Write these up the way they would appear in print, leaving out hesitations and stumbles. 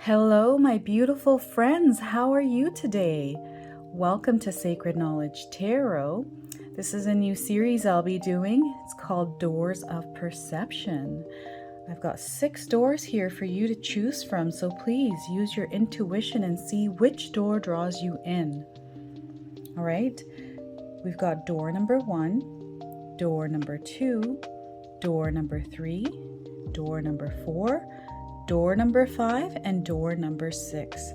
Hello, my beautiful friends. How are you today? Welcome to Sacred Knowledge Tarot. This is a new series I'll be doing. It's called Doors of Perception. I've got 6 doors here for you to choose from, so please use your intuition and see which door draws you in. All right, we've got door number 1, door number 2, door number 3, door number 4, door number 5, and door number 6.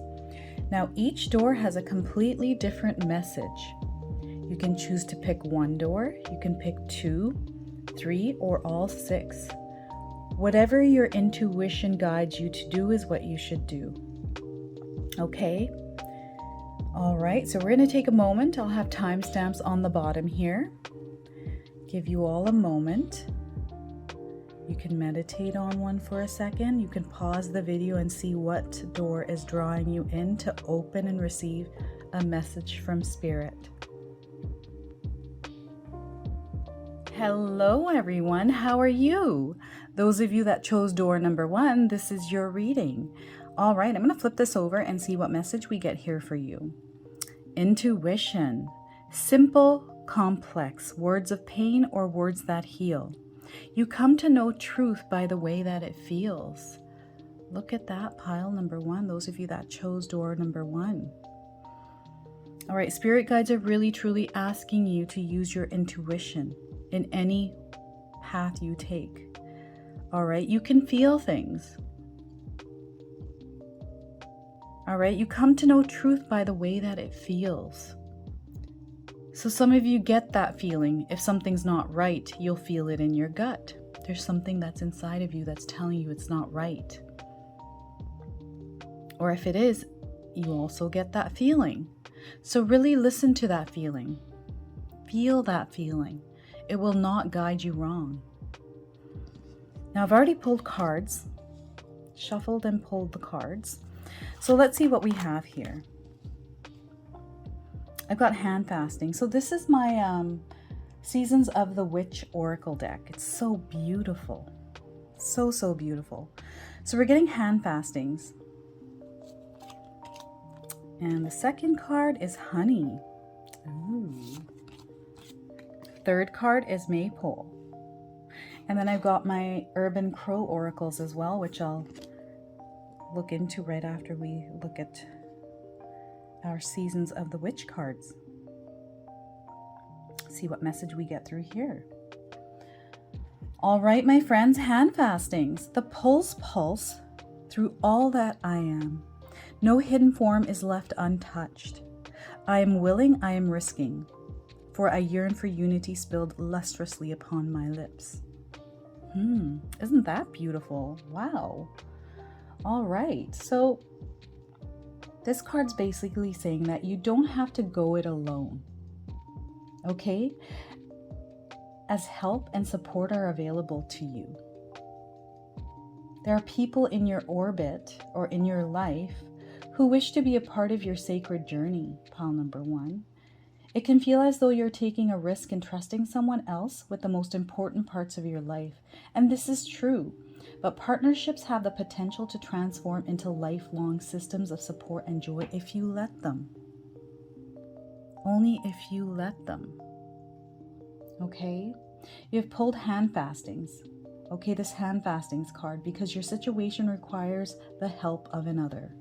Now each door has a completely different message. You can choose to pick one door, you can pick 2, 3, or all 6. Whatever your intuition guides you to do is what you should do. Okay? All right, so we're going to take a moment. I'll have timestamps on the bottom here. Give you all a moment. You can meditate on one for a second. You can pause the video and see what door is drawing you in to open and receive a message from Spirit. Hello, everyone. How are you? Those of you that chose door number 1, this is your reading. All right, I'm going to flip this over and see what message we get here for you. Intuition. Simple, complex, words of pain or words that heal. You come to know truth by the way that it feels. Look at that, pile number 1, those of you that chose door number 1. All right, spirit guides are really truly asking you to use your intuition in any path you take. All right, you can feel things. All right, you come to know truth by the way that it feels. So some of you get that feeling. If something's not right, you'll feel it in your gut. There's something that's inside of you that's telling you it's not right. Or if it is, you also get that feeling. So really listen to that feeling. Feel that feeling. It will not guide you wrong. Now I've already pulled cards, shuffled and pulled the cards. So let's see what we have here. I've got hand fasting. So this is my Seasons of the Witch Oracle deck. It's so beautiful. So beautiful. So we're getting hand fastings. And the second card is honey. Ooh. Third card is maypole. And then I've got my urban crow oracles as well, which I'll look into right after we look at our Seasons of the Witch cards. See what message we get through here. All right, my friends, hand fastings. The pulse through all that I am. No hidden form is left untouched. I am willing, I am risking. For I yearn for unity spilled lustrously upon my lips. Isn't that beautiful? Wow. All right, so this card's basically saying that you don't have to go it alone, okay? As help and support are available to you. There are people in your orbit or in your life who wish to be a part of your sacred journey, pile number 1. It can feel as though you're taking a risk and trusting someone else with the most important parts of your life. And this is true. But partnerships have the potential to transform into lifelong systems of support and joy if you let them. Only if you let them. Okay? You have pulled hand fastings. Okay, this hand fastings card, because your situation requires the help of another.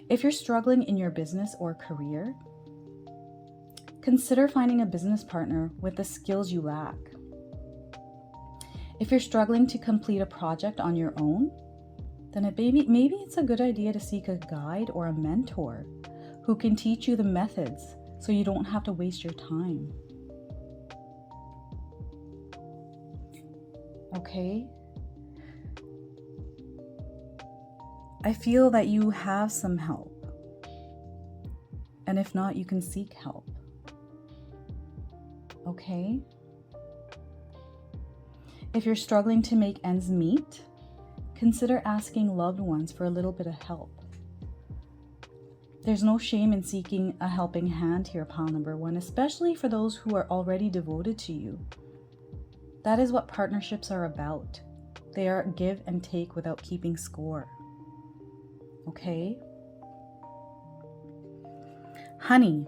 If you're struggling in your business or career, consider finding a business partner with the skills you lack. If you're struggling to complete a project on your own, then maybe it's a good idea to seek a guide or a mentor who can teach you the methods so you don't have to waste your time. Okay? I feel that you have some help. And if not, you can seek help. Okay? If you're struggling to make ends meet, consider asking loved ones for a little bit of help. There's no shame in seeking a helping hand here, pile number 1, especially for those who are already devoted to you. That is what partnerships are about. They are give and take without keeping score. Okay? Honey,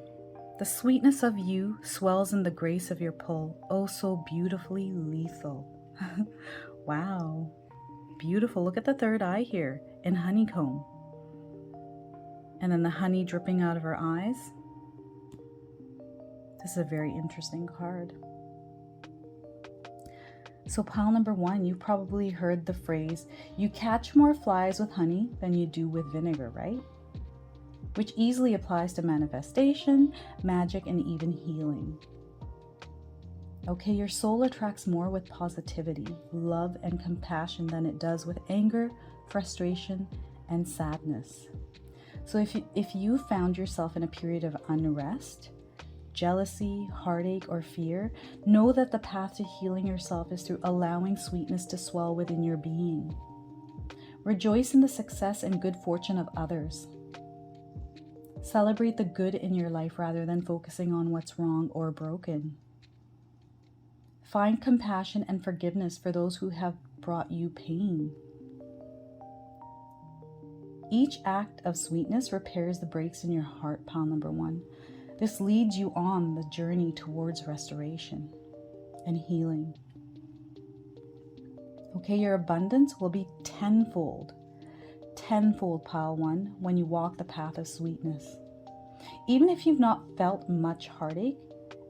the sweetness of you swells in the grace of your pull, oh so beautifully lethal. Wow, beautiful. Look at the third eye here in honeycomb. And then the honey dripping out of her eyes. This is a very interesting card. So pile number 1, you probably heard the phrase, you catch more flies with honey than you do with vinegar, right? Which easily applies to manifestation, magic, and even healing. Okay, your soul attracts more with positivity, love, and compassion than it does with anger, frustration, and sadness. So if you found yourself in a period of unrest, jealousy, heartache, or fear, know that the path to healing yourself is through allowing sweetness to swell within your being. Rejoice in the success and good fortune of others. Celebrate the good in your life rather than focusing on what's wrong or broken. Find compassion and forgiveness for those who have brought you pain. Each act of sweetness repairs the breaks in your heart, pile number 1. This leads you on the journey towards restoration and healing. Okay, your abundance will be tenfold, pile 1, when you walk the path of sweetness. Even if you've not felt much heartache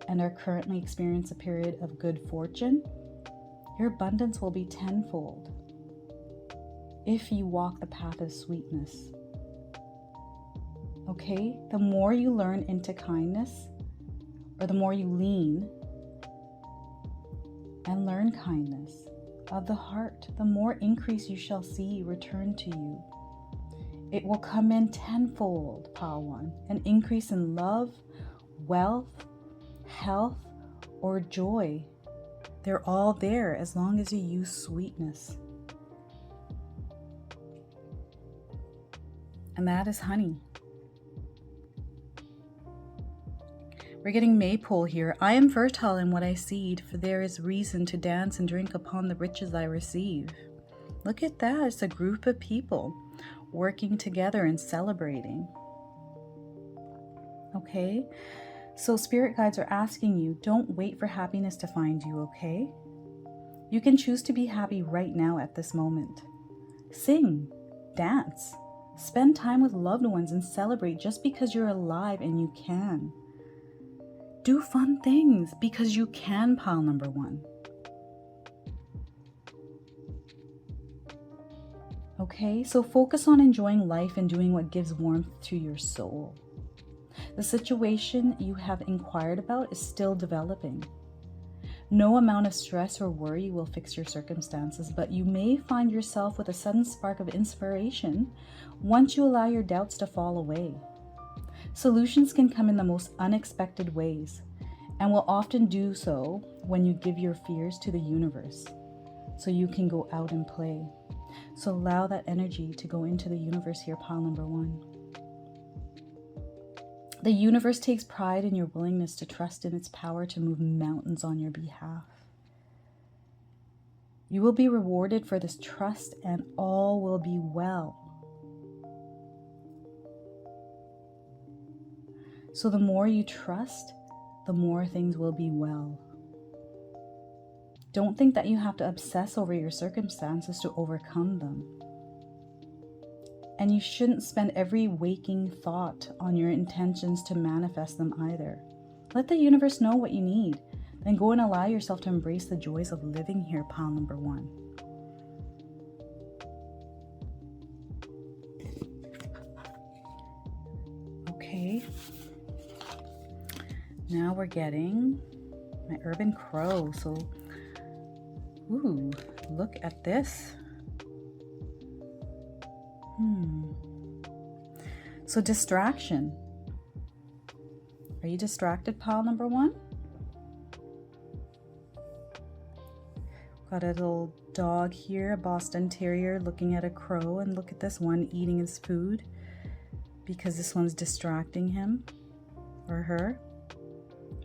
and are currently experiencing a period of good fortune, your abundance will be tenfold if you walk the path of sweetness. Okay, the more you learn into kindness, or the more you lean and learn kindness of the heart, the more increase you shall see return to you. It will come in tenfold, pile 1, an increase in love, wealth, health, or joy. They're all there as long as you use sweetness. And that is honey. We're getting maypole here. I am fertile in what I seed, for there is reason to dance and drink upon the riches I receive. Look at that. It's a group of people working together and celebrating. Okay? So spirit guides are asking you, don't wait for happiness to find you, okay? You can choose to be happy right now at this moment. Sing, dance, spend time with loved ones and celebrate just because you're alive and you can. Do fun things because you can, pile number 1. Okay, so focus on enjoying life and doing what gives warmth to your soul. The situation you have inquired about is still developing. No amount of stress or worry will fix your circumstances, but you may find yourself with a sudden spark of inspiration once you allow your doubts to fall away. Solutions can come in the most unexpected ways, and will often do so when you give your fears to the universe, so you can go out and play. So allow that energy to go into the universe here, pile number 1. The universe takes pride in your willingness to trust in its power to move mountains on your behalf. You will be rewarded for this trust, and all will be well. So the more you trust, the more things will be well. Don't think that you have to obsess over your circumstances to overcome them. And you shouldn't spend every waking thought on your intentions to manifest them either. Let the universe know what you need, then go and allow yourself to embrace the joys of living here, pile number 1. Okay. Now we're getting my urban crow. So, ooh, look at this. So distraction. Are you distracted, pile number 1? Got a little dog here, a Boston Terrier, looking at a crow, and look at this one eating his food because this one's distracting him or her,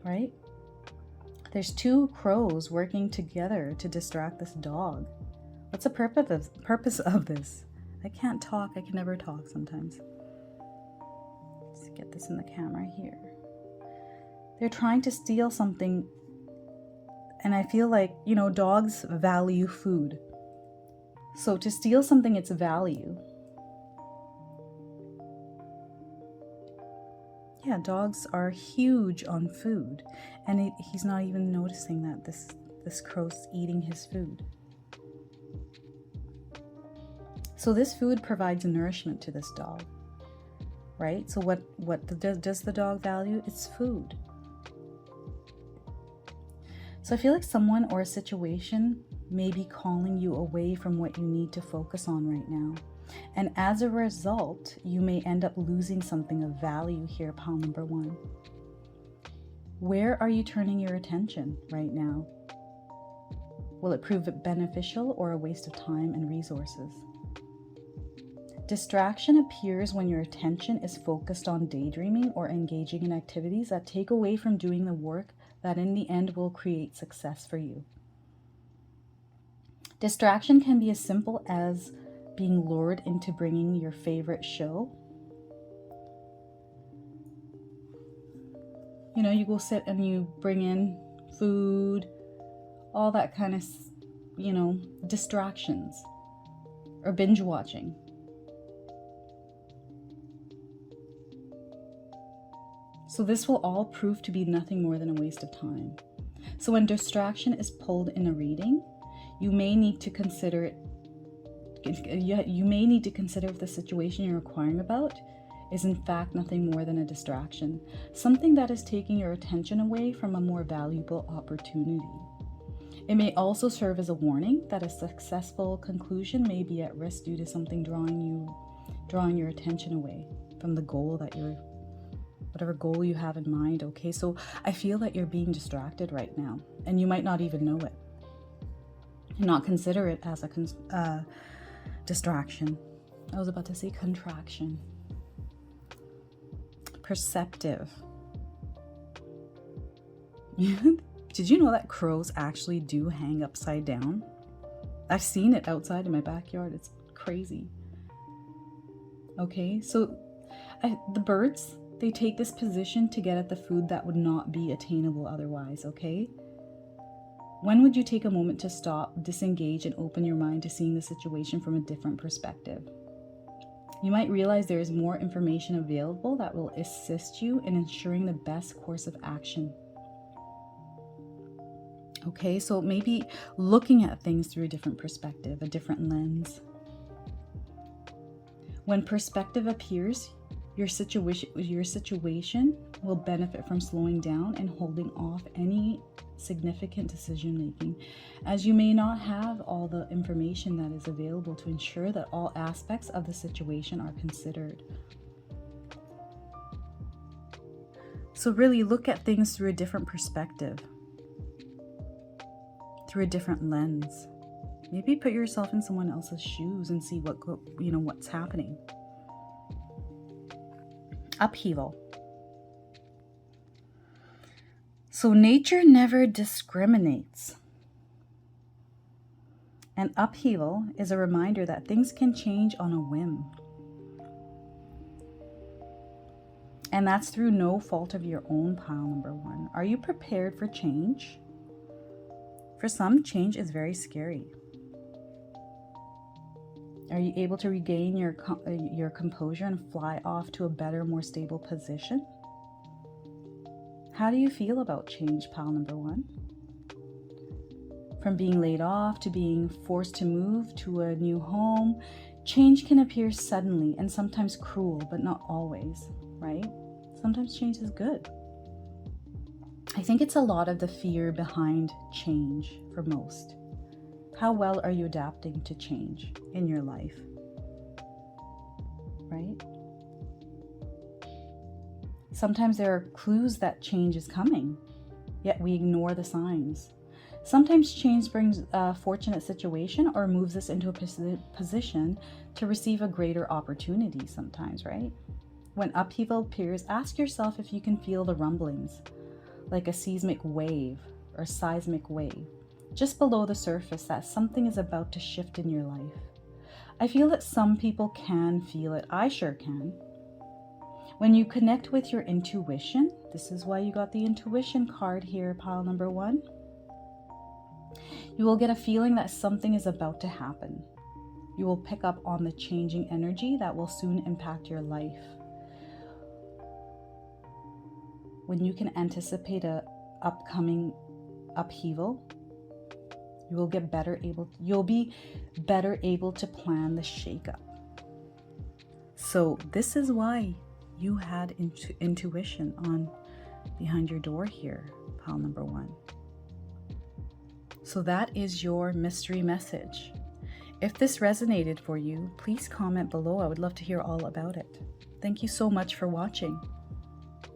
right? There's 2 crows working together to distract this dog. What's the purpose of this? I can't talk. I can never talk sometimes. Let's get this in the camera here. They're trying to steal something. And I feel like, dogs value food. So to steal something, it's value. Yeah, dogs are huge on food. And he's not even noticing that this crow's eating his food. So this food provides nourishment to this dog, right? So what does the dog value? It's food. So I feel like someone or a situation may be calling you away from what you need to focus on right now. And as a result, you may end up losing something of value here, pile number 1. Where are you turning your attention right now? Will it prove beneficial or a waste of time and resources? Distraction appears when your attention is focused on daydreaming or engaging in activities that take away from doing the work that in the end will create success for you. Distraction can be as simple as being lured into bringing your favorite show. You go sit and you bring in food, all that kind of, distractions, or binge watching. So this will all prove to be nothing more than a waste of time. So when distraction is pulled in a reading, you may need to consider it. You may need to consider if the situation you're inquiring about is in fact nothing more than a distraction, something that is taking your attention away from a more valuable opportunity. It may also serve as a warning that a successful conclusion may be at risk due to something drawing your attention away from the goal whatever goal you have in mind. Okay, so I feel that you're being distracted right now, and you might not even know it and not consider it as a distraction. I was about to say contraction. Perceptive. Did you know that crows actually do hang upside down? I've seen it outside in my backyard. It's crazy. Okay, so the birds, they take this position to get at the food that would not be attainable otherwise, okay? When would you take a moment to stop, disengage, and open your mind to seeing the situation from a different perspective? You might realize there is more information available that will assist you in ensuring the best course of action. Okay, so maybe looking at things through a different perspective, a different lens. When perspective appears, your situation will benefit from slowing down and holding off any significant decision making, as you may not have all the information that is available to ensure that all aspects of the situation are considered. So really look at things through a different perspective, through a different lens. Maybe put yourself in someone else's shoes and see what's happening. Upheaval. So nature never discriminates. And upheaval is a reminder that things can change on a whim. And that's through no fault of your own, pile number 1. Are you prepared for change? For some, change is very scary. Are you able to regain your composure and fly off to a better, more stable position? How do you feel about change, pile number 1? From being laid off to being forced to move to a new home, change can appear suddenly and sometimes cruel, but not always, right? Sometimes change is good. I think it's a lot of the fear behind change for most. How well are you adapting to change in your life? Right? Sometimes there are clues that change is coming, yet we ignore the signs. Sometimes change brings a fortunate situation or moves us into a position to receive a greater opportunity sometimes, right? When upheaval appears, ask yourself if you can feel the rumblings, like a seismic wave or seismic wave, just below the surface, that something is about to shift in your life. I feel that some people can feel it. I sure can. When you connect with your intuition, this is why you got the intuition card here, pile number 1. You will get a feeling that something is about to happen. You will pick up on the changing energy that will soon impact your life. When you can anticipate a upcoming upheaval, you'll be better able to plan the shakeup. So this is why you had intuition on behind your door here, pile number 1. So that is your mystery message. If this resonated for you, please comment below. I would love to hear all about it. Thank you so much for watching.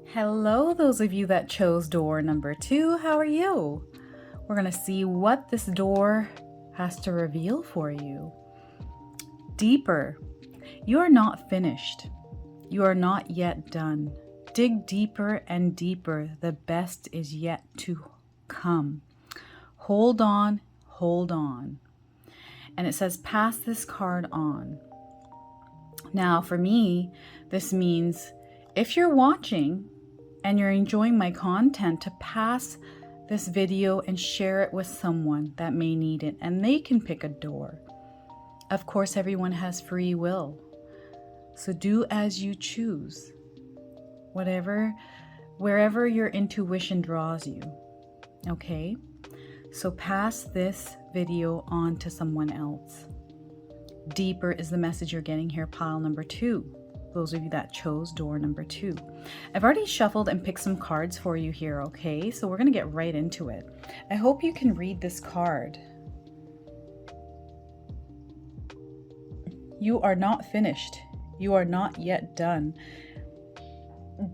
Hello, those of you that chose door number 2. How are you? We're going to see what this door has to reveal for you. Deeper. You are not finished. You are not yet done. Dig deeper and deeper. The best is yet to come. Hold on, hold on. And it says, pass this card on. Now, for me, this means if you're watching and you're enjoying my content, to pass this video and share it with someone that may need it, and they can pick a door. Of course, everyone has free will. So do as you choose. Wherever your intuition draws you. Okay? So pass this video on to someone else. Deeper is the message you're getting here, pile number 2. Those of you that chose door number 2. I've already shuffled and picked some cards for you here, okay? So we're going to get right into it. I hope you can read this card. You are not finished. You are not yet done.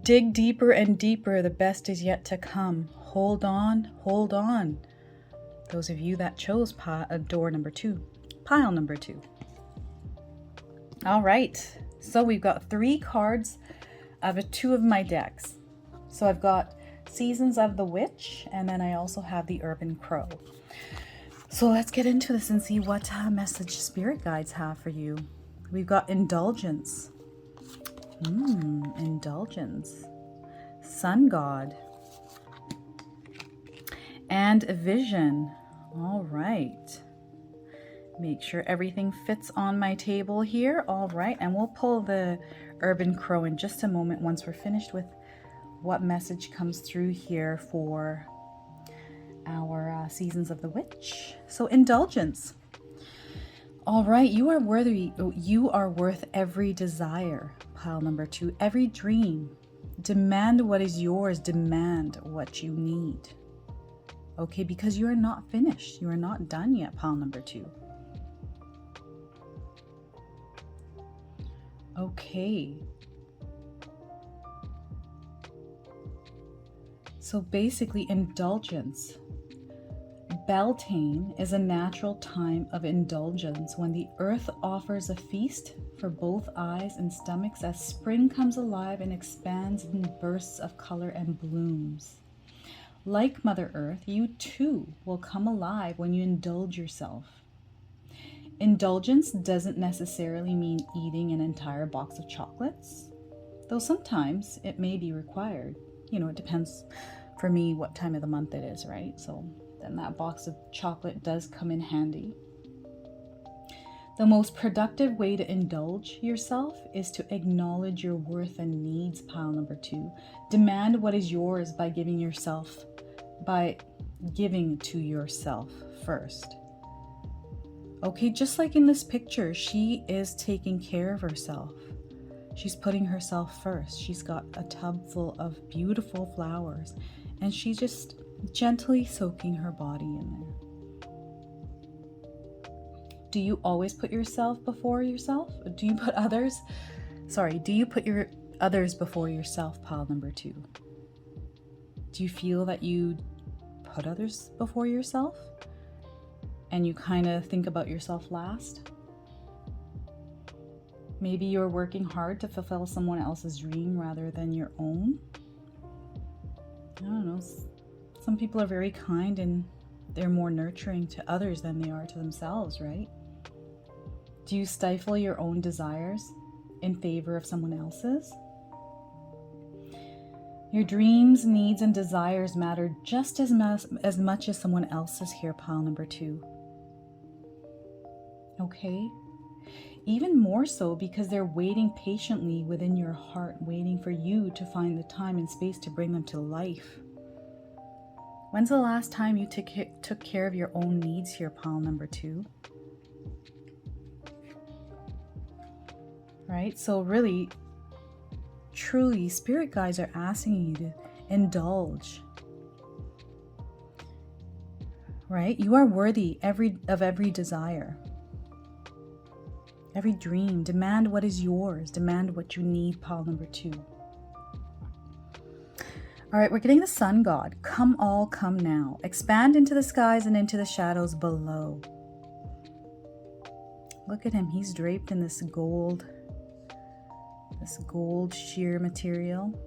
Dig deeper and deeper. The best is yet to come. Hold on, hold on. Those of you that chose door number 2, pile number 2. All right, so we've got 3 cards out of 2 of my decks. So I've got Seasons of the Witch, and then I also have the Urban Crow. So let's get into this and see what message spirit guides have for you. We've got Indulgence. Indulgence. Sun God. And Vision. All right. Make sure everything fits on my table here. All right. And we'll pull the Urban Crow in just a moment once we're finished with what message comes through here for our Seasons of the Witch. So Indulgence. All right. You are worthy. You are worth every desire. Pile number 2. Every dream. Demand what is yours. Demand what you need. Okay, because you are not finished. You are not done yet, pile number 2. Okay. So basically, indulgence. Beltane is a natural time of indulgence when the earth offers a feast for both eyes and stomachs as spring comes alive and expands in bursts of color and blooms. Like Mother Earth, you too will come alive when you indulge yourself. Indulgence doesn't necessarily mean eating an entire box of chocolates, though sometimes it may be required. You know, it depends for me what time of the month it is, right? So then that box of chocolate does come in handy. The most productive way to indulge yourself is to acknowledge your worth and needs, pile number 2. Demand what is yours by giving to yourself first. Okay, just like in this picture, she is taking care of herself. She's putting herself first. She's got a tub full of beautiful flowers, and she's just gently soaking her body in there. Do you always put yourself before yourself? Do you put your others before yourself, pile number 2? Do you feel that you put others before yourself and you kind of think about yourself last? Maybe you're working hard to fulfill someone else's dream rather than your own. I don't know. Some people are very kind and they're more nurturing to others than they are to themselves, right? Do you stifle your own desires in favor of someone else's? Your dreams, needs, and desires matter just as much as someone else's here, pile number 2. Okay? Even more so because they're waiting patiently within your heart, waiting for you to find the time and space to bring them to life. When's the last time you took care of your own needs here, pile number 2? Right? So really, truly, spirit guides are asking you to indulge. Right? You are worthy of every desire. Every dream. Demand what is yours. Demand what you need, pile number 2. All right, we're getting the sun god. Come all, come now. Expand into the skies and into the shadows below. Look at him. He's draped in this gold sheer material.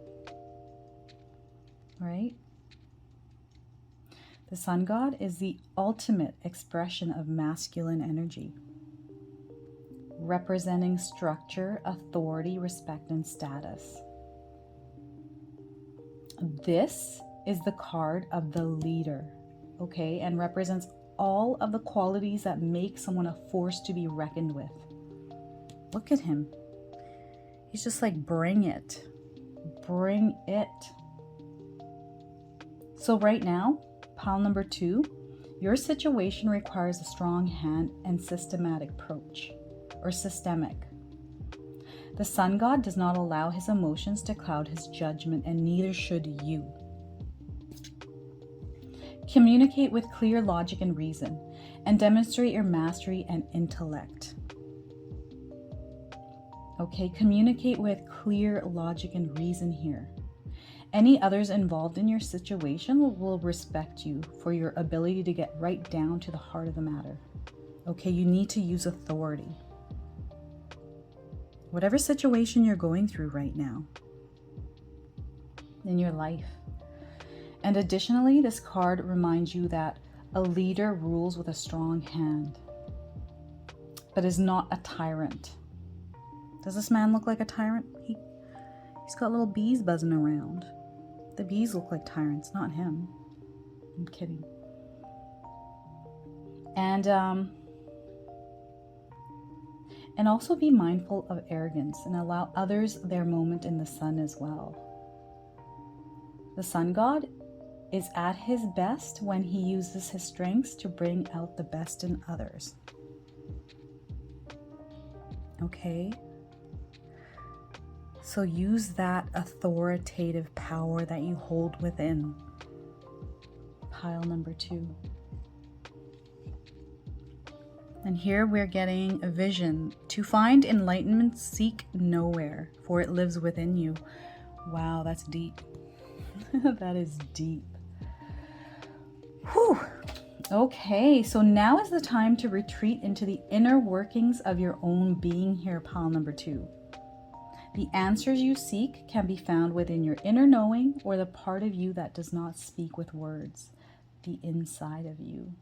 Right? The sun god is the ultimate expression of masculine energy, representing structure, authority, respect, and status. This is the card of the leader, okay, and represents all of the qualities that make someone a force to be reckoned with. Look at him. He's just like, bring it. Bring it. So right now, pile number 2, your situation requires a strong hand and systematic approach, or systemic. The sun god does not allow his emotions to cloud his judgment, and neither should you. Communicate with clear logic and reason, and demonstrate your mastery and intellect. Okay, communicate with clear logic and reason here. Any others involved in your situation will respect you for your ability to get right down to the heart of the matter. Okay, you need to use authority. Whatever situation you're going through right now in your life. And additionally, this card reminds you that a leader rules with a strong hand, but is not a tyrant. Does this man look like a tyrant? He's got little bees buzzing around. The bees look like tyrants, not him. I'm kidding. And also be mindful of arrogance and allow others their moment in the sun as well. The sun god is at his best when he uses his strengths to bring out the best in others. Okay? So use that authoritative power that you hold within. Pile number 2. And here we're getting a vision. To find enlightenment, seek nowhere, for it lives within you. Wow, that's deep. That is deep. Whew. Okay, so now is the time to retreat into the inner workings of your own being here, pile number 2. The answers you seek can be found within your inner knowing, or the part of you that does not speak with words, the inside of you.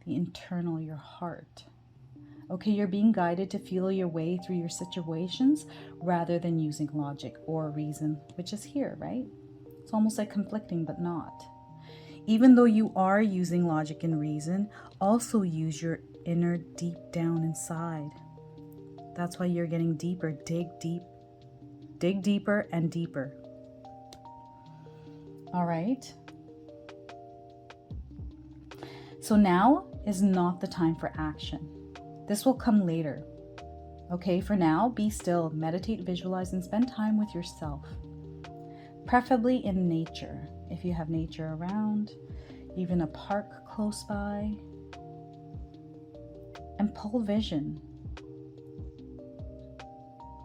The internal, your heart. Okay, you're being guided to feel your way through your situations rather than using logic or reason, which is here, right? It's almost like conflicting, but not. Even though you are using logic and reason, also use your inner deep down inside. That's why you're getting deeper. Dig deep. Dig deeper and deeper. All right. So now is not the time for action. This will come later. Okay, for now, be still, meditate, visualize, and spend time with yourself. Preferably in nature, if you have nature around, even a park close by. And pull vision.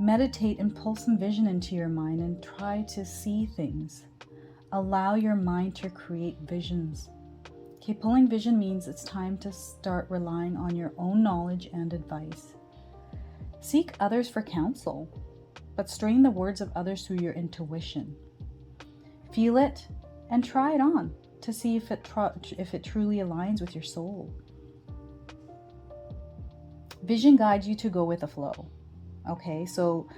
Meditate and pull some vision into your mind and try to see things. Allow your mind to create visions. Okay, pulling vision means it's time to start relying on your own knowledge and advice. Seek others for counsel, but strain the words of others through your intuition. Feel it and try it on to see if it truly aligns with your soul. Vision guides you to go with the flow. Okay, so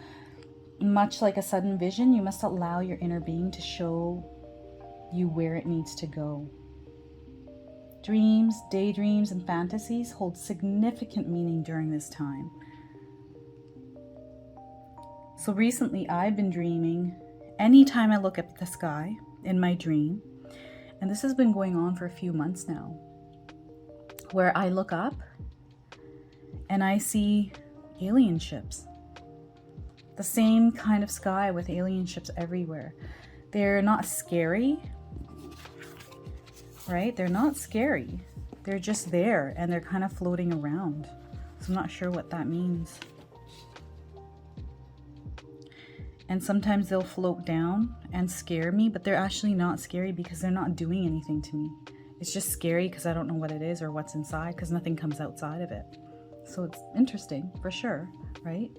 much like a sudden vision, you must allow your inner being to show you where it needs to go. Dreams, daydreams, and fantasies hold significant meaning during this time. So recently I've been dreaming anytime I look at the sky in my dream, and this has been going on for a few months now, where I look up and I see alien ships. The same kind of sky with alien ships everywhere. They're not scary, right? They're not scary. They're just there and they're kind of floating around. So I'm not sure what that means. And sometimes they'll float down and scare me, but they're actually not scary because they're not doing anything to me. It's just scary because I don't know what it is or what's inside, because nothing comes outside of it. So it's interesting for sure, right?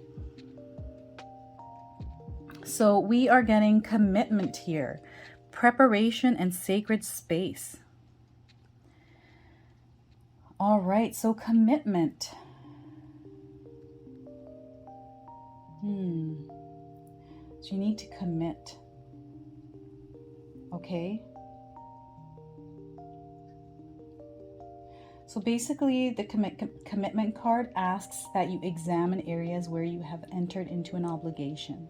So we are getting commitment here, preparation and sacred space. All right, so commitment. So you need to commit. Okay? So basically, the commitment card asks that you examine areas where you have entered into an obligation.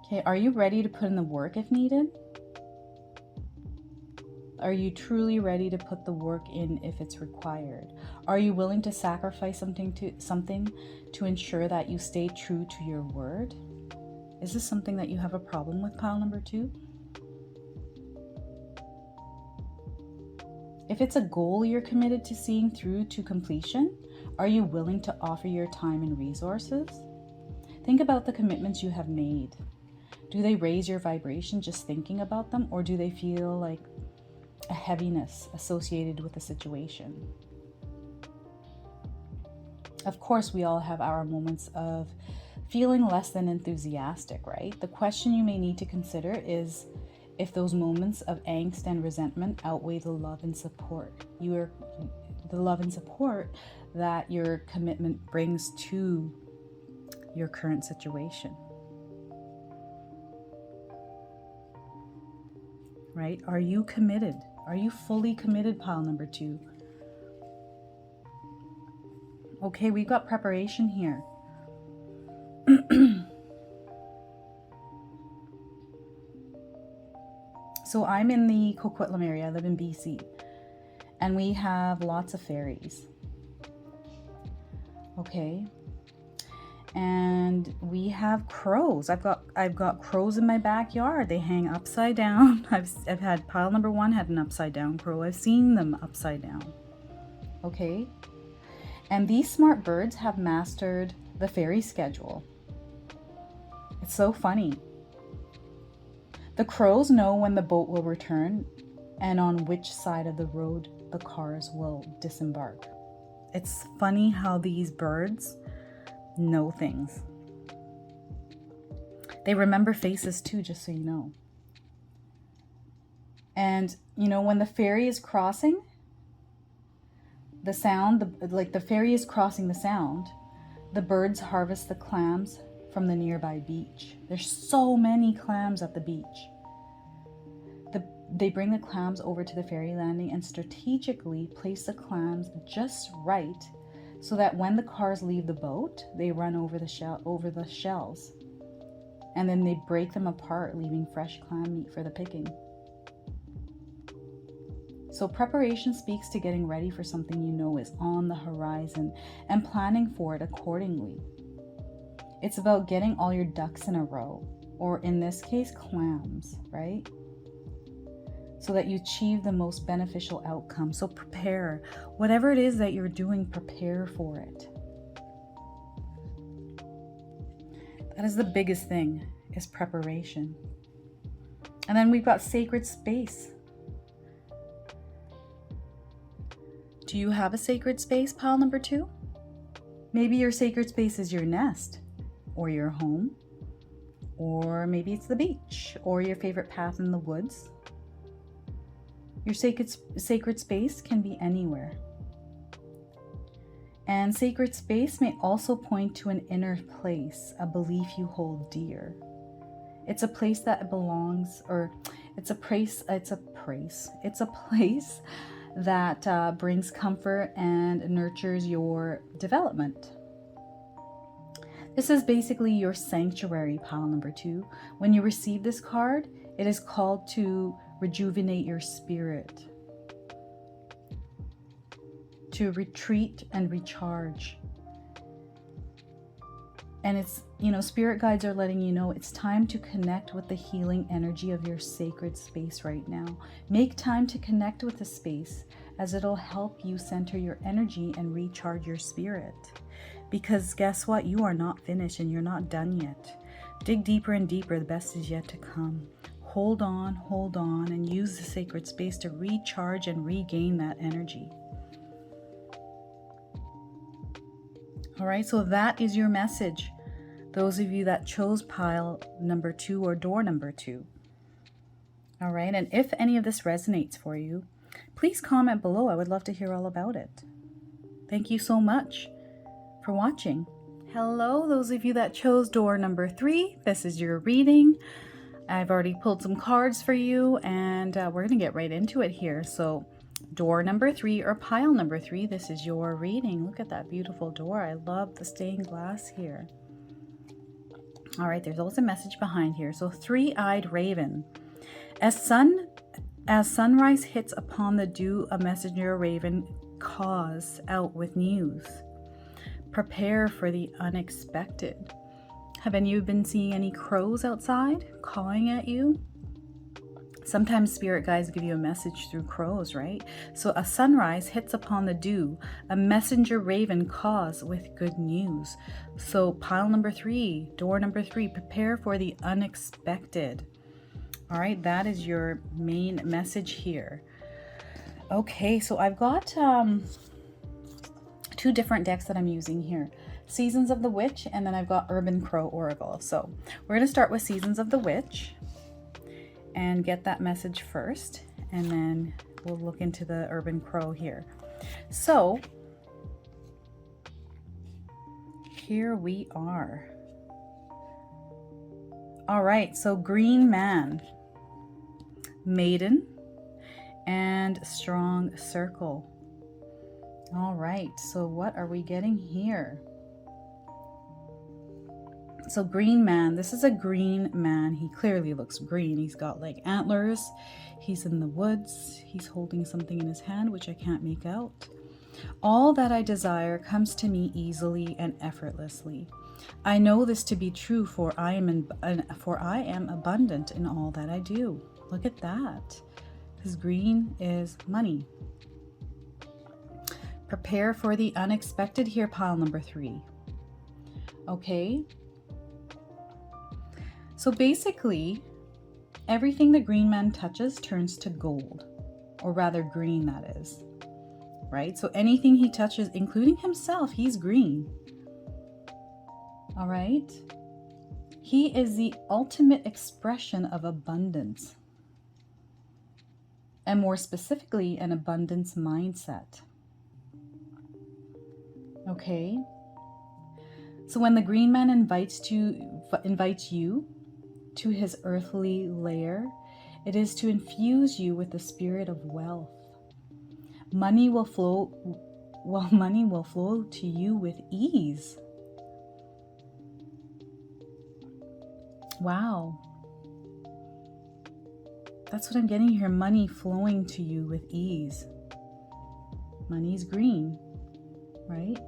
Okay, are you ready to put in the work if needed? Are you truly ready to put the work in if it's required? Are you willing to sacrifice something to ensure that you stay true to your word? Is this something that you have a problem with, pile number 2? If it's a goal you're committed to seeing through to completion, are you willing to offer your time and resources? Think about the commitments you have made. Do they raise your vibration just thinking about them, or do they feel like a heaviness associated with the situation? Of course, we all have our moments of feeling less than enthusiastic, right? The question you may need to consider is if those moments of angst and resentment outweigh the love and support that your commitment brings to your current situation. Right? Are you committed? Are you fully committed, pile number 2? Okay, we've got preparation here. So I'm in the Coquitlam area. I live in BC. And we have lots of fairies. Okay. And we have crows. I've got crows in my backyard. They hang upside down. I've had pile number 1 had an upside down crow. I've seen them upside down. Okay? And these smart birds have mastered the fairy schedule. It's so funny. The crows know when the boat will return and on which side of the road the cars will disembark. It's funny how these birds know things. They remember faces too, just so you know. And you know, when the ferry is crossing the sound, the ferry is crossing the sound, the birds harvest the clams from the nearby beach. There's so many clams at the beach. They bring the clams over to the ferry landing and strategically place the clams just right so that when the cars leave the boat, they run over the shells. And then they break them apart, leaving fresh clam meat for the picking. So preparation speaks to getting ready for something you know is on the horizon and planning for it accordingly. It's about getting all your ducks in a row, or in this case, clams, right? So that you achieve the most beneficial outcome. So prepare. Whatever it is that you're doing, prepare for it. That is the biggest thing, is preparation. And then we've got sacred space. Do you have a sacred space, pile number 2? Maybe your sacred space is your nest, or your home, or maybe it's the beach, or your favorite path in the woods. Your sacred space can be anywhere. And sacred space may also point to an inner place, a belief you hold dear. It's a place that belongs, or it's a place that brings comfort and nurtures your development. This is basically your sanctuary, pile number 2. When you receive this card, it is called to rejuvenate your spirit, to retreat and recharge. And it's, spirit guides are letting you know it's time to connect with the healing energy of your sacred space right now. Make time to connect with the space, as it'll help you center your energy and recharge your spirit. Because guess what? You are not finished and you're not done yet. Dig deeper and deeper. The best is yet to come. Hold on, and use the sacred space to recharge and regain that energy. All right, so that is your message. Those of you that chose pile number 2 or door number 2. All right, and if any of this resonates for you, please comment below. I would love to hear all about it. Thank you so much for watching. Hello, those of you that chose door number 3. This is your reading. I've already pulled some cards for you, and we're going to get right into it here. So door number 3 or pile number 3, this is your reading. Look at that beautiful door. I love the stained glass here. All right, there's always a message behind here. So three-eyed raven. As sunrise hits upon the dew, a messenger raven caws out with news. Prepare for the unexpected. Have any of you been seeing any crows outside cawing at you? Sometimes spirit guides give you a message through crows, right? So a sunrise hits upon the dew, a messenger raven caws with good news. So pile number 3, door number 3, prepare for the unexpected. All right, that is your main message here. Okay, so I've got 2 different decks that I'm using here. Seasons of the Witch, and then I've got Urban Crow Oracle. So we're going to start with Seasons of the Witch and get that message first, and then we'll look into the Urban Crow here. So here we are. All right, so Green Man, Maiden, and Strong Circle. All right, so what are we getting here? So Green Man, this is a green man. He clearly looks green. He's got like antlers. He's in the woods. He's holding something in his hand, which I can't make out. All that I desire comes to me easily and effortlessly. I know this to be true, for I am abundant in all that I do. Look at that. Because green is money. Prepare for the unexpected here, pile number 3. Okay. So basically, everything the Green Man touches turns to gold, or rather green, that is, right? So anything he touches, including himself, he's green. All right. He is the ultimate expression of abundance, and more specifically, an abundance mindset. Okay. So when the Green Man invites you to his earthly lair, it is to infuse you with the spirit of wealth. Money will flow to you with ease. Wow. That's what I'm getting here. Money flowing to you with ease. Money's green, right?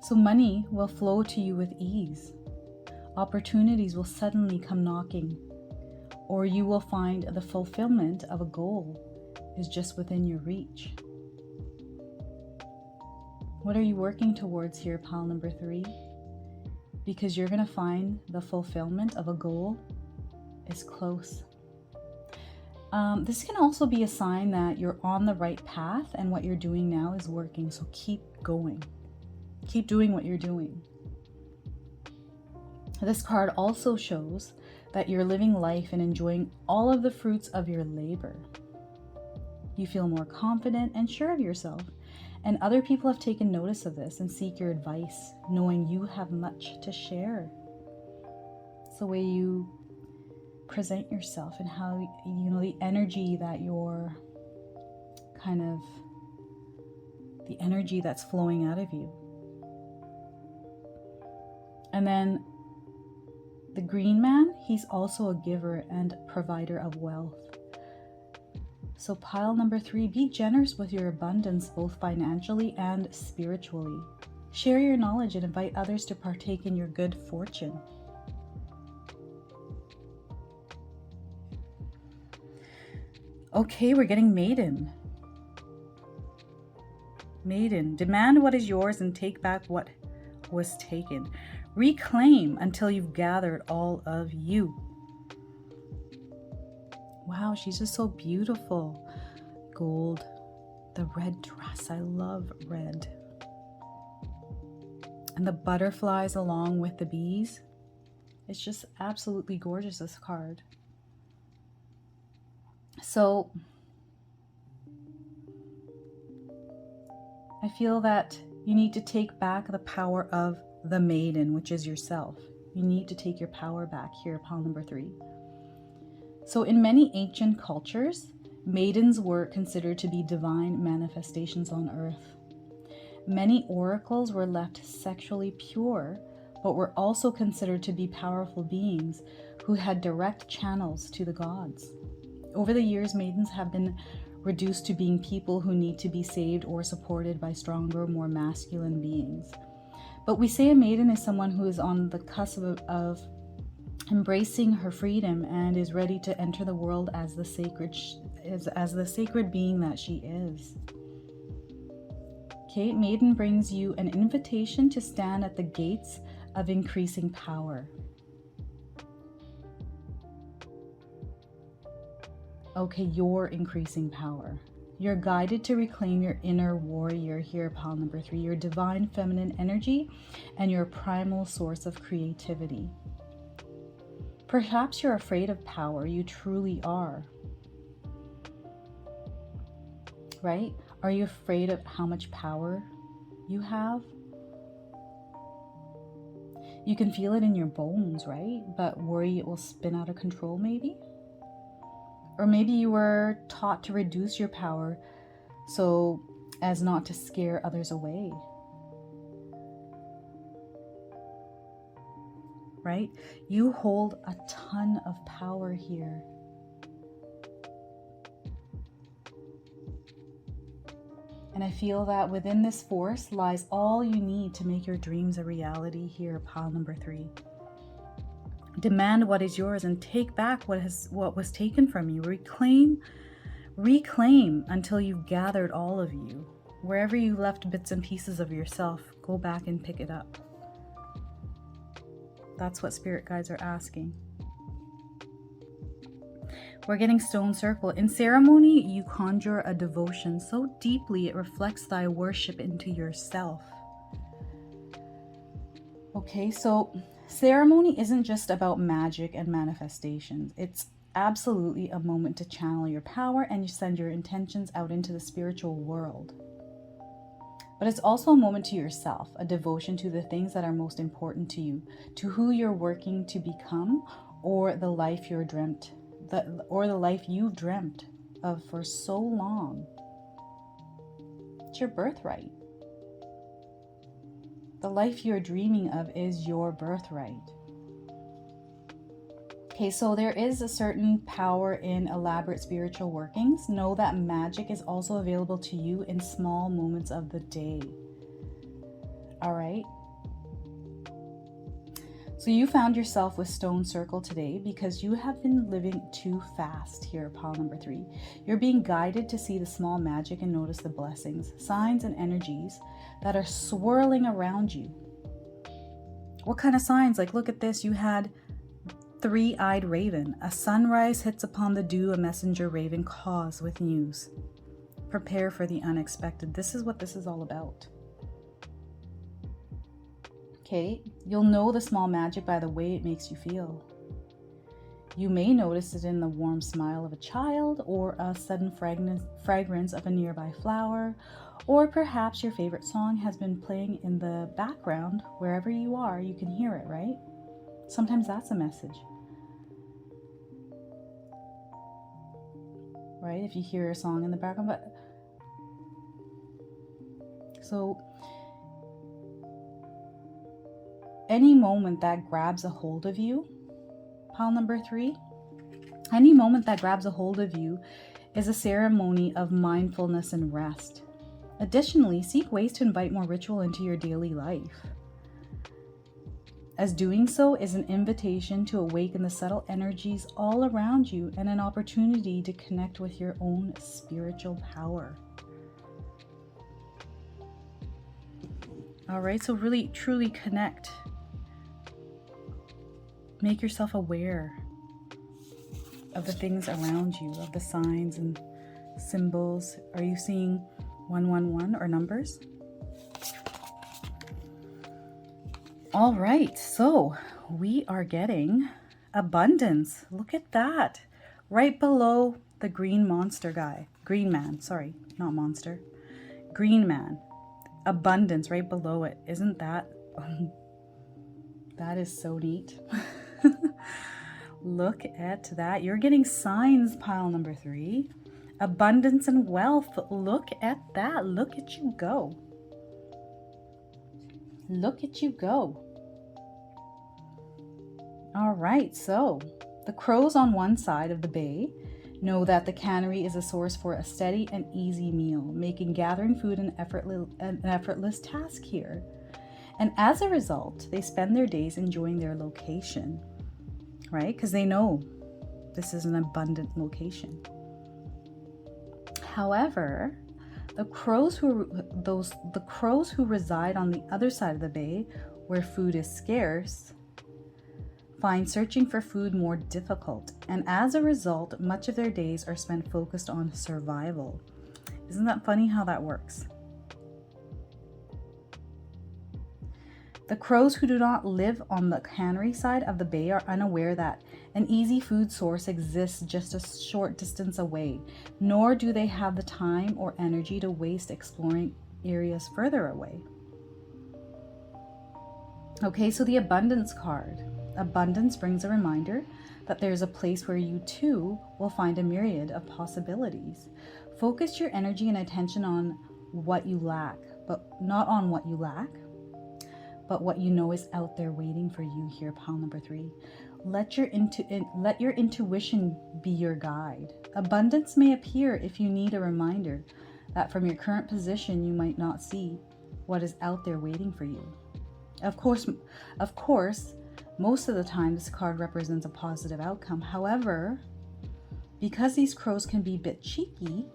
So money will flow to you with ease. Opportunities will suddenly come knocking, or you will find the fulfillment of a goal is just within your reach. What are you working towards here, pile number 3? Because you're going to find the fulfillment of a goal is close. This can also be a sign that you're on the right path and what you're doing now is working. So keep going. Keep doing what you're doing. This card also shows that you're living life and enjoying all of the fruits of your labor. You feel more confident and sure of yourself. And other people have taken notice of this and seek your advice, knowing you have much to share. It's the way you present yourself and how, the energy that you're the energy that's flowing out of you. And then the green man, he's also a giver and provider of wealth. So pile number 3, be generous with your abundance, both financially and spiritually. Share your knowledge and invite others to partake in your good fortune. Okay, we're getting maiden. Maiden, demand what is yours and take back what was taken. Reclaim until you've gathered all of you. Wow, she's just so beautiful. Gold, the red dress, I love red. And the butterflies along with the bees. It's just absolutely gorgeous, this card. So I feel that you need to take back the power of the maiden, which is yourself. You need to take your power back here, pile number 3. So in many ancient cultures, maidens were considered to be divine manifestations on earth. Many oracles were left sexually pure, but were also considered to be powerful beings who had direct channels to the gods. Over the years, maidens have been reduced to being people who need to be saved or supported by stronger, more masculine beings. But we say a maiden is someone who is on the cusp of embracing her freedom and is ready to enter the world as the sacred being that she is. Okay, maiden brings you an invitation to stand at the gates of increasing power. Okay, you're increasing power. You're guided to reclaim your inner warrior here, pile number 3, your divine feminine energy and your primal source of creativity. Perhaps you're afraid of power. You truly are. Right? Are you afraid of how much power you have? You can feel it in your bones, right? But worry it will spin out of control maybe? Or maybe you were taught to reduce your power so as not to scare others away. Right? You hold a ton of power here. And I feel that within this force lies all you need to make your dreams a reality here, pile number 3. Demand what is yours and take back what was taken from you. Reclaim until you've gathered all of you. Wherever you left bits and pieces of yourself, go back and pick it up. That's what spirit guides are asking. We're getting stone circle. In ceremony, you conjure a devotion so deeply it reflects thy worship into yourself. Okay, so ceremony isn't just about magic and manifestations. It's absolutely a moment to channel your power and you send your intentions out into the spiritual world. But it's also a moment to yourself, a devotion to the things that are most important to you, to who you're working to become, or the life you've dreamt of for so long. It's your birthright. The life you're dreaming of is your birthright. Okay, so there is a certain power in elaborate spiritual workings. Know that magic is also available to you in small moments of the day. All right. So you found yourself with stone circle today because you have been living too fast here, pile number 3. You're being guided to see the small magic and notice the blessings, signs, and energies that are swirling around you. What kind of signs? Like, look at this. You had three-eyed raven. A sunrise hits upon the dew, a messenger raven calls with news. Prepare for the unexpected. This is what this is all about. Okay, you'll know the small magic by the way it makes you feel. You may notice it in the warm smile of a child, or a sudden fragrance of a nearby flower, or perhaps your favorite song has been playing in the background. Wherever you are, you can hear it, right? Sometimes that's a message, right? If you hear a song in the background. But so any moment that grabs a hold of you, pile number 3, any moment that grabs a hold of you is a ceremony of mindfulness and rest. Additionally, seek ways to invite more ritual into your daily life, as doing so is an invitation to awaken the subtle energies all around you and an opportunity to connect with your own spiritual power. All right, so really, truly connect. Make yourself aware of the things around you, of the signs and symbols. Are you seeing 111 or numbers? All right, so we are getting abundance. Look at that. Right below the green monster guy. Green man, sorry, not monster. Green man. Abundance right below it. Isn't that? That is so neat. Look at that. You're getting signs, pile number 3. Abundance and wealth. Look at that. Look at you go. Look at you go. All right, so the crows on one side of the bay know that the cannery is a source for a steady and easy meal, making gathering food an effortless task here. And as a result, they spend their days enjoying their location, right? Because they know this is an abundant location. However, the crows who reside on the other side of the bay, where food is scarce, find searching for food more difficult, and as a result, much of their days are spent focused on survival. Isn't that funny how that works? The crows who do not live on the cannery side of the bay are unaware that an easy food source exists just a short distance away, nor do they have the time or energy to waste exploring areas further away. Okay, so the abundance card. Abundance brings a reminder that there's a place where you too will find a myriad of possibilities. Focus your energy and attention on what you lack, but not on what you lack, but what you know is out there waiting for you here, pile number 3. Let your intuition be your guide. Abundance may appear if you need a reminder that from your current position you might not see what is out there waiting for you. Of course, most of the time this card represents a positive outcome. However, because these crows can be a bit cheeky,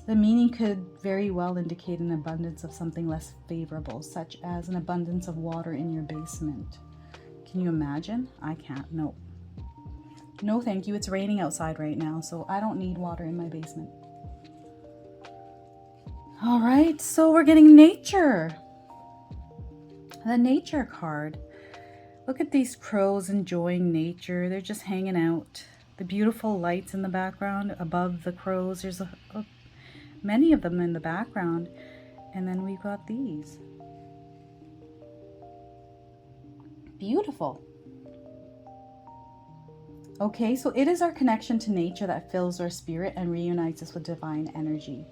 the meaning could very well indicate an abundance of something less favorable, such as an abundance of water in your basement. Can you imagine? I can't. No. No, thank you. It's raining outside right now, so I don't need water in my basement. All right, so we're getting nature. The nature card. Look at these crows enjoying nature. They're just hanging out. The beautiful lights in the background above the crows. There's many of them in the background. And then we've got these. Beautiful. Okay, so it is our connection to nature that fills our spirit and reunites us with divine energy.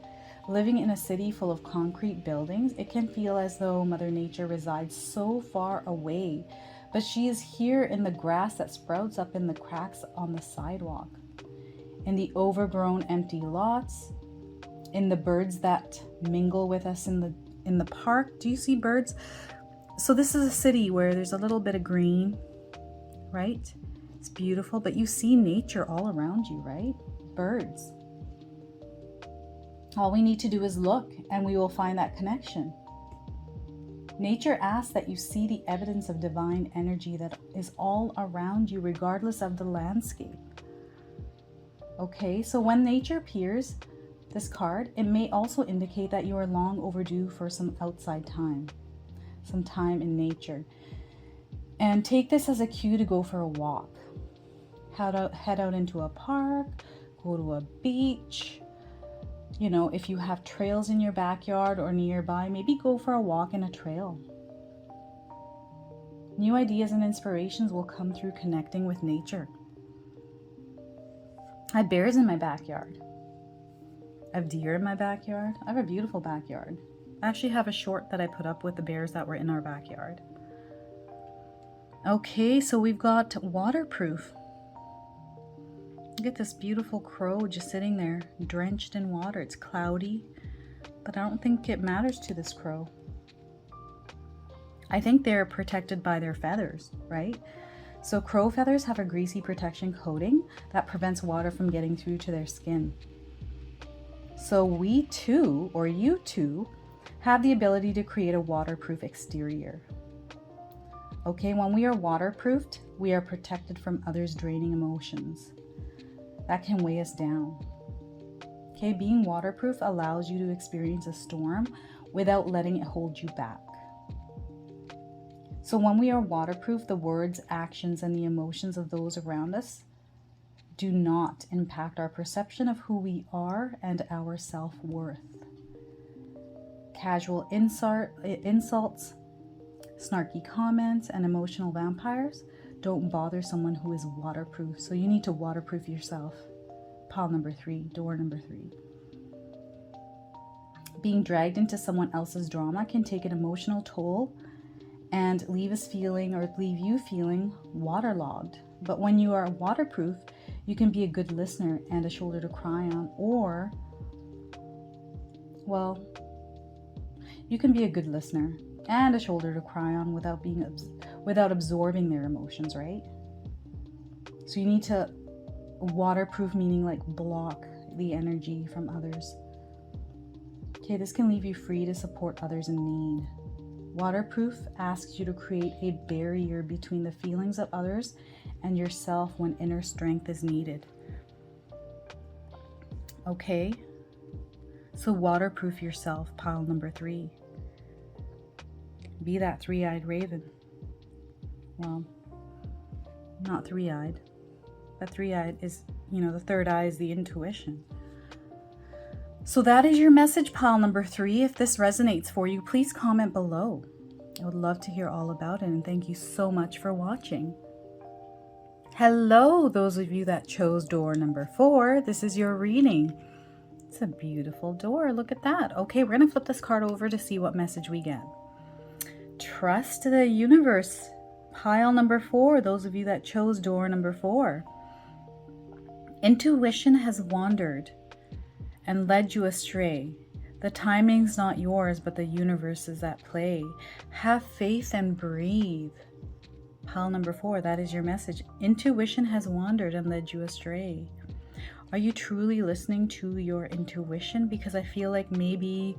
Living in a city full of concrete buildings, it can feel as though Mother Nature resides so far away, but she is here in the grass that sprouts up in the cracks on the sidewalk, in the overgrown empty lots, in the birds that mingle with us in the park. Do you see birds? So this is a city where there's a little bit of green, right? It's beautiful, but you see nature all around you, right? Birds. All we need to do is look, and we will find that connection. Nature asks that you see the evidence of divine energy that is all around you, regardless of the landscape. Okay, so when nature appears, this card, it may also indicate that you are long overdue for some outside time, some time in nature. And take this as a cue to go for a walk. head out into a park, go to a beach. You know, if you have trails in your backyard or nearby, maybe go for a walk in a trail. New ideas and inspirations will come through connecting with nature. I have bears in my backyard. I have deer in my backyard. I have a beautiful backyard. I actually have a short that I put up with the bears that were in our backyard. Okay, so we've got waterproof. Look at this beautiful crow just sitting there, drenched in water. It's cloudy, but I don't think it matters to this crow. I think they're protected by their feathers, right? So crow feathers have a greasy protection coating that prevents water from getting through to their skin. So we too, or you too, have the ability to create a waterproof exterior. Okay, when we are waterproofed, we are protected from others' draining emotions that can weigh us down. Okay, being waterproof allows you to experience a storm without letting it hold you back. So when we are waterproof, the words, actions, and the emotions of those around us do not impact our perception of who we are and our self-worth. Casual insults, snarky comments, and emotional vampires don't bother someone who is waterproof. So you need to waterproof yourself. Pile number 3, door number 3. Being dragged into someone else's drama can take an emotional toll and leave you feeling waterlogged. But when you are waterproof, you can be a good listener and a shoulder to cry on, or, well, you can be a good listener and a shoulder to cry on without absorbing their emotions, right? So you need to waterproof, meaning like block the energy from others. Okay, this can leave you free to support others in need. Waterproof asks you to create a barrier between the feelings of others and yourself when inner strength is needed. Okay, so waterproof yourself, pile number 3. Be that three-eyed raven. Well, not three-eyed. That three-eyed is, the third eye is the intuition. So that is your message, pile number 3. If this resonates for you, please comment below. I would love to hear all about it, and thank you so much for watching. Hello, those of you that chose door number 4. This is your reading. It's a beautiful door. Look at that. Okay, we're going to flip this card over to see what message we get. Trust the universe. Pile number 4, those of you that chose door number 4. Intuition has wandered and led you astray. The timing's not yours, but the universe is at play. Have faith and breathe. Pile number 4, that is your message. Intuition has wandered and led you astray. Are you truly listening to your intuition? Because I feel like maybe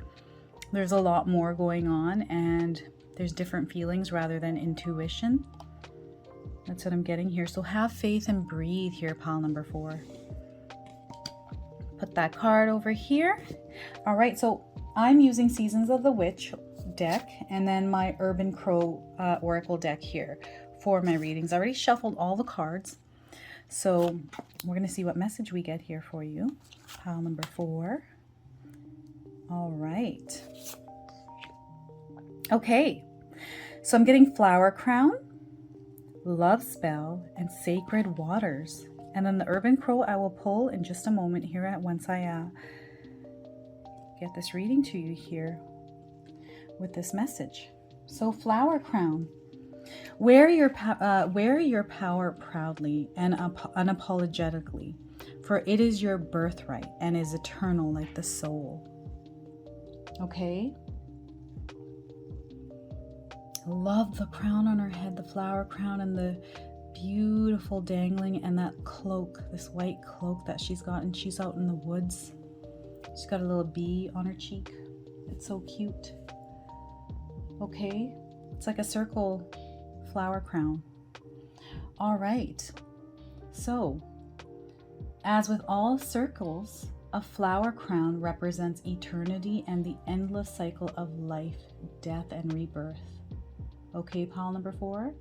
there's a lot more going on and there's different feelings rather than intuition. That's what I'm getting here. So have faith and breathe here, pile number 4. Put that card over here. All right, so I'm using Seasons of the Witch deck and then my Urban Crow Oracle deck here for my readings. I already shuffled all the cards. So we're going to see what message we get here for you. Pile number 4. All right. Okay, so I'm getting Flower Crown, Love Spell, and Sacred Waters. And then the Urban Crow I will pull in just a moment here once I get this reading to you here with this message. So Flower Crown. Wear your power proudly and unapologetically, for it is your birthright and is eternal like the soul. Okay? Love the crown on her head, the flower crown, and the beautiful dangling, and that cloak, this white cloak that she's got, and she's out in the woods. She's got a little bee on her cheek. It's so cute. Okay? It's like a circle flower crown. All right. So, as with all circles, a flower crown represents eternity and the endless cycle of life, death, and rebirth. Okay, pile number 4.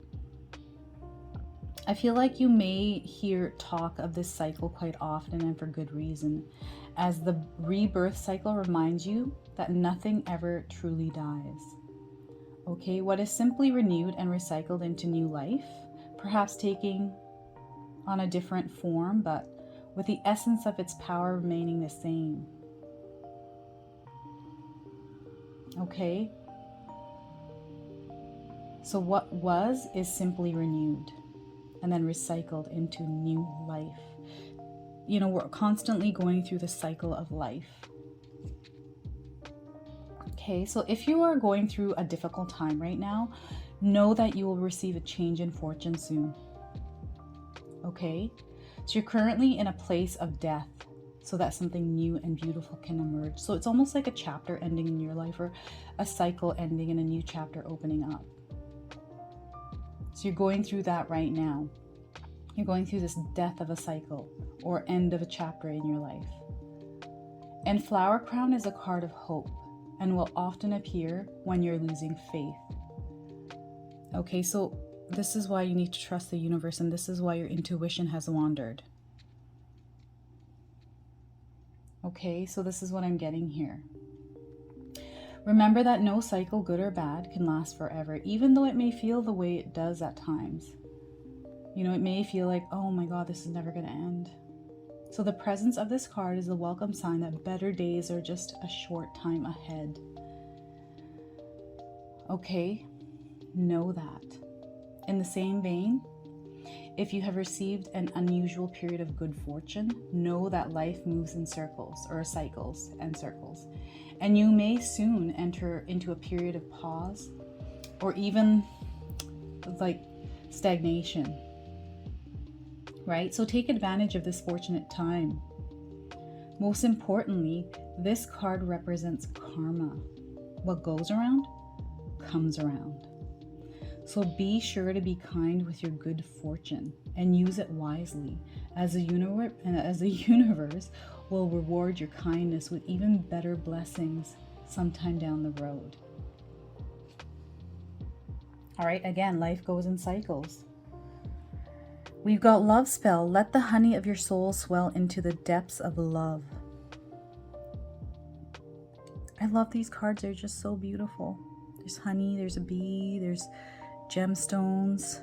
I feel like you may hear talk of this cycle quite often, and for good reason, as the rebirth cycle reminds you that nothing ever truly dies. Okay, what is simply renewed and recycled into new life, perhaps taking on a different form, but with the essence of its power remaining the same. Okay, so what was is simply renewed and then recycled into new life. You know, we're constantly going through the cycle of life. Okay, so if you are going through a difficult time right now, know that you will receive a change in fortune soon. Okay, so you're currently in a place of death so that something new and beautiful can emerge. So it's almost like a chapter ending in your life, or a cycle ending and a new chapter opening up. So you're going through that right now. You're going through this death of a cycle or end of a chapter in your life. And Flower Crown is a card of hope and will often appear when you're losing faith. Okay, so this is why you need to trust the universe, and this is why your intuition has wandered. Okay, so this is what I'm getting here. Remember that no cycle, good or bad, can last forever, even though it may feel the way it does at times. You know, it may feel like, oh my God, this is never going to end. So the presence of this card is a welcome sign that better days are just a short time ahead. Okay, know that. In the same vein, if you have received an unusual period of good fortune, know that life moves in circles, or cycles and circles. And you may soon enter into a period of pause or even like stagnation, right? So take advantage of this fortunate time. Most importantly, this card represents karma. What goes around comes around. So be sure to be kind with your good fortune and use it wisely, as the universe will reward your kindness with even better blessings sometime down the road. All right, again, life goes in cycles. We've got Love Spell. Let the honey of your soul swell into the depths of love. I love these cards. They're just so beautiful. There's honey, there's a bee, there's gemstones,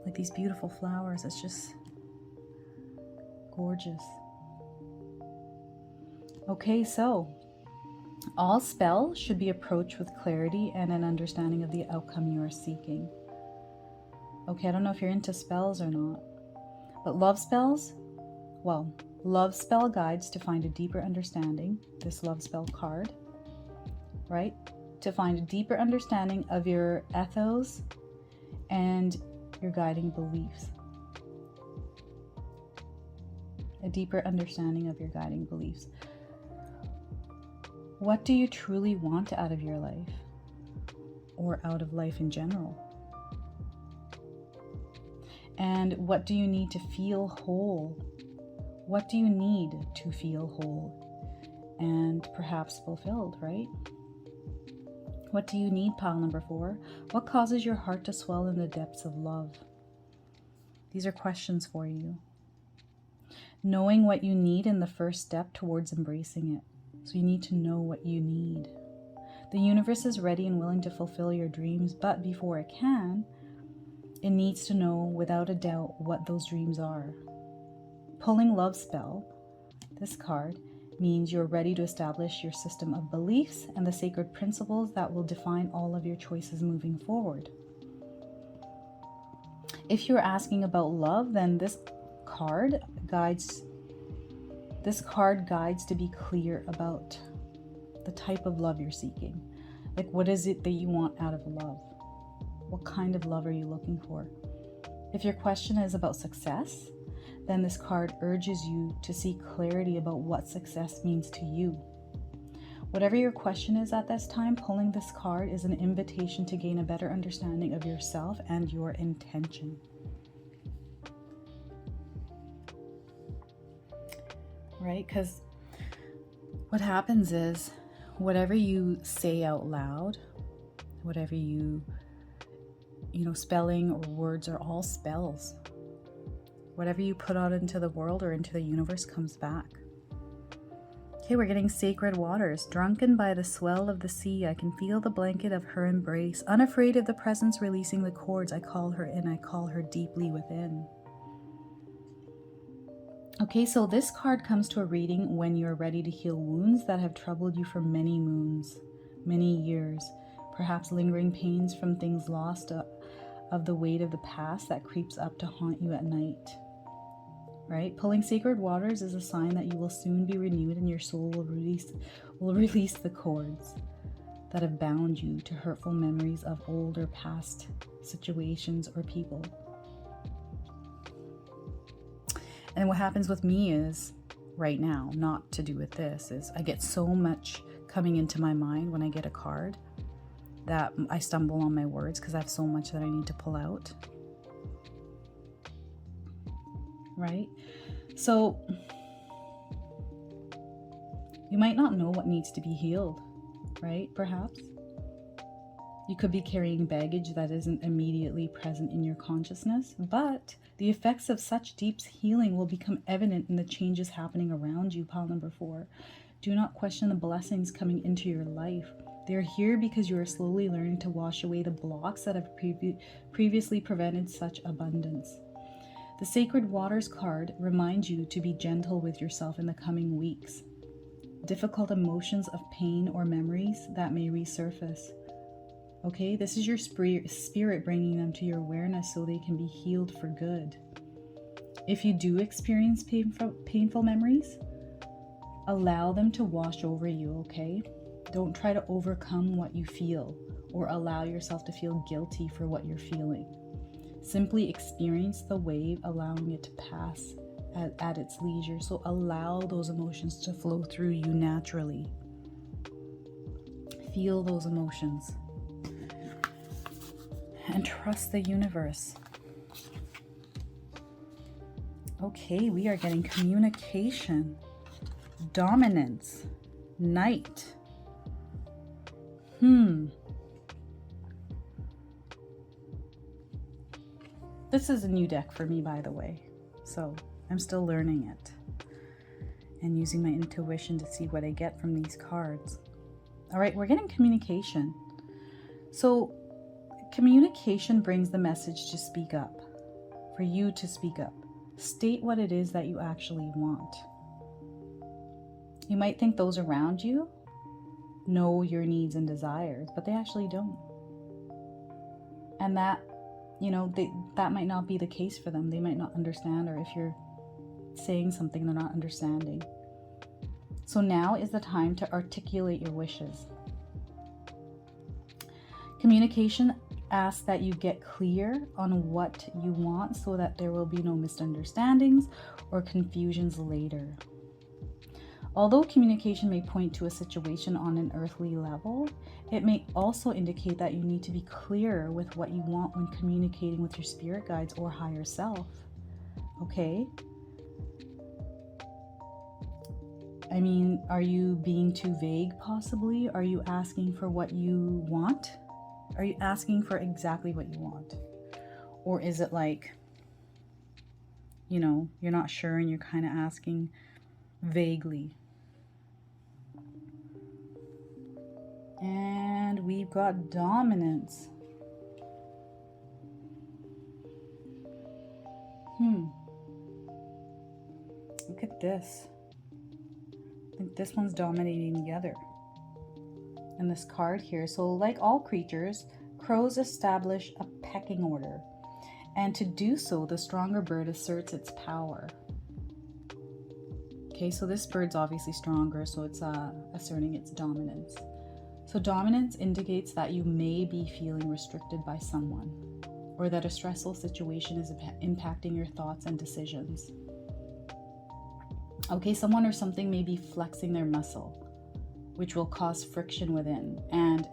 like these beautiful flowers. It's just gorgeous. Okay, so all spells should be approached with clarity and an understanding of the outcome you are seeking. Okay, I don't know if you're into spells or not, but love spells, well, love spell guides to find a deeper understanding, this love spell card, right? To find a deeper understanding of your ethos and your guiding beliefs. A deeper understanding of your guiding beliefs. What do you truly want out of your life, or out of life in general? And what do you need to feel whole? What do you need to feel whole and perhaps fulfilled, right? What do you need, pile number 4? What causes your heart to swell in the depths of love? These are questions for you. Knowing what you need in the first step towards embracing it. So you need to know what you need. The universe is ready and willing to fulfill your dreams, but before it can, it needs to know without a doubt what those dreams are. Pulling Love Spell, this card, means you're ready to establish your system of beliefs and the sacred principles that will define all of your choices moving forward. If you're asking about love, then this card guides to be clear about the type of love you're seeking. Like, what is it that you want out of love? What kind of love are you looking for? If your question is about success, then this card urges you to seek clarity about what success means to you. Whatever your question is at this time, pulling this card is an invitation to gain a better understanding of yourself and your intention. Right? Because what happens is, whatever you say out loud, whatever you spelling or words are all spells. Whatever you put out into the world or into the universe comes back. Okay, we're getting sacred waters. Drunken by the swell of the sea, I can feel the blanket of her embrace. Unafraid of the presence releasing the cords, I call her in, I call her deeply within. Okay, so this card comes to a reading when you're ready to heal wounds that have troubled you for many moons, many years. Perhaps lingering pains from things lost, of the weight of the past that creeps up to haunt you at night. Right? Pulling sacred waters is a sign that you will soon be renewed and your soul will release the cords that have bound you to hurtful memories of old or past situations or people. And what happens with me is, right now, not to do with this, is I get so much coming into my mind when I get a card that I stumble on my words because I have so much that I need to pull out. Right? So you might not know what needs to be healed, right? Perhaps you could be carrying baggage that isn't immediately present in your consciousness, but the effects of such deep healing will become evident in the changes happening around you. Pile number 4. Do not question the blessings coming into your life. They are here because you are slowly learning to wash away the blocks that have previously prevented such abundance. The Sacred Waters card reminds you to be gentle with yourself in the coming weeks. Difficult emotions of pain or memories that may resurface. Okay, this is your spirit bringing them to your awareness so they can be healed for good. If you do experience painful memories, allow them to wash over you, okay? Don't try to overcome what you feel or allow yourself to feel guilty for what you're feeling. Simply experience the wave, allowing it to pass at its leisure. So allow those emotions to flow through you naturally. Feel those emotions. And trust the universe. Okay, we are getting communication, dominance, Knight. This is a new deck for me, by the way, so I'm still learning it and using my intuition to see what I get from these cards. All right, we're getting communication. So communication brings the message to speak up, for you to speak up. State what it is that you actually want. You might think those around you know your needs and desires, but they actually don't. And that, that might not be the case for them. They might not understand, or if you're saying something they're not understanding. So now is the time to articulate your wishes. Communication asks that you get clear on what you want so that there will be no misunderstandings or confusions later. Although communication may point to a situation on an earthly level, it may also indicate that you need to be clear with what you want when communicating with your spirit guides or higher self. Okay? I mean, are you being too vague possibly? Are you asking for what you want? Are you asking for exactly what you want? Or is it like, you're not sure and you're kind of asking vaguely? And we've got dominance. Look at this. I think this one's dominating the other. And this card here. So like all creatures, crows establish a pecking order. And to do so, the stronger bird asserts its power. Okay, so this bird's obviously stronger, so it's asserting its dominance. So dominance indicates that you may be feeling restricted by someone, or that a stressful situation is impacting your thoughts and decisions. Okay, someone or something may be flexing their muscle, which will cause friction within. And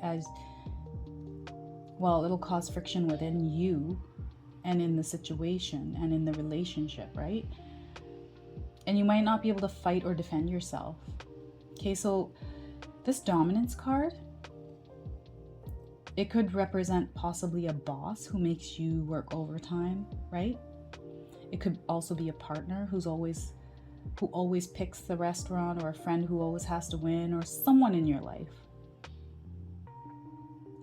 it'll cause friction within you and in the situation and in the relationship, right? And you might not be able to fight or defend yourself. Okay, so this dominance card It could represent possibly a boss who makes you work overtime, right? It could also be a partner who always picks the restaurant, or a friend who always has to win, or someone in your life,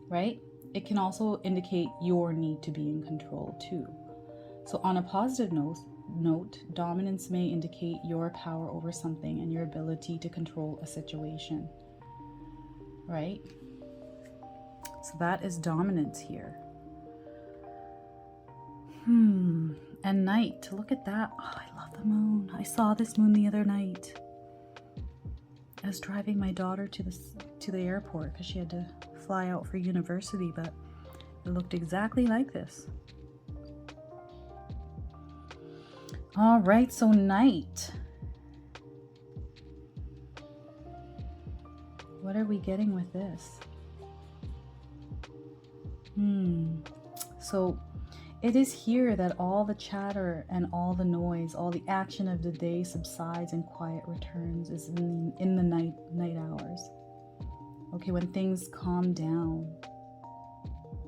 right? It can also indicate your need to be in control too. So on a positive note, dominance may indicate your power over something and your ability to control a situation, right? So that is dominance here. And night, look at that. Oh, I love the moon. I saw this moon the other night. I was driving my daughter to the airport because she had to fly out for university, but it looked exactly like this. All right, so night. What are we getting with this? So it is here that all the chatter and all the noise, all the action of the day subsides and quiet returns is in the night hours. Okay, when things calm down.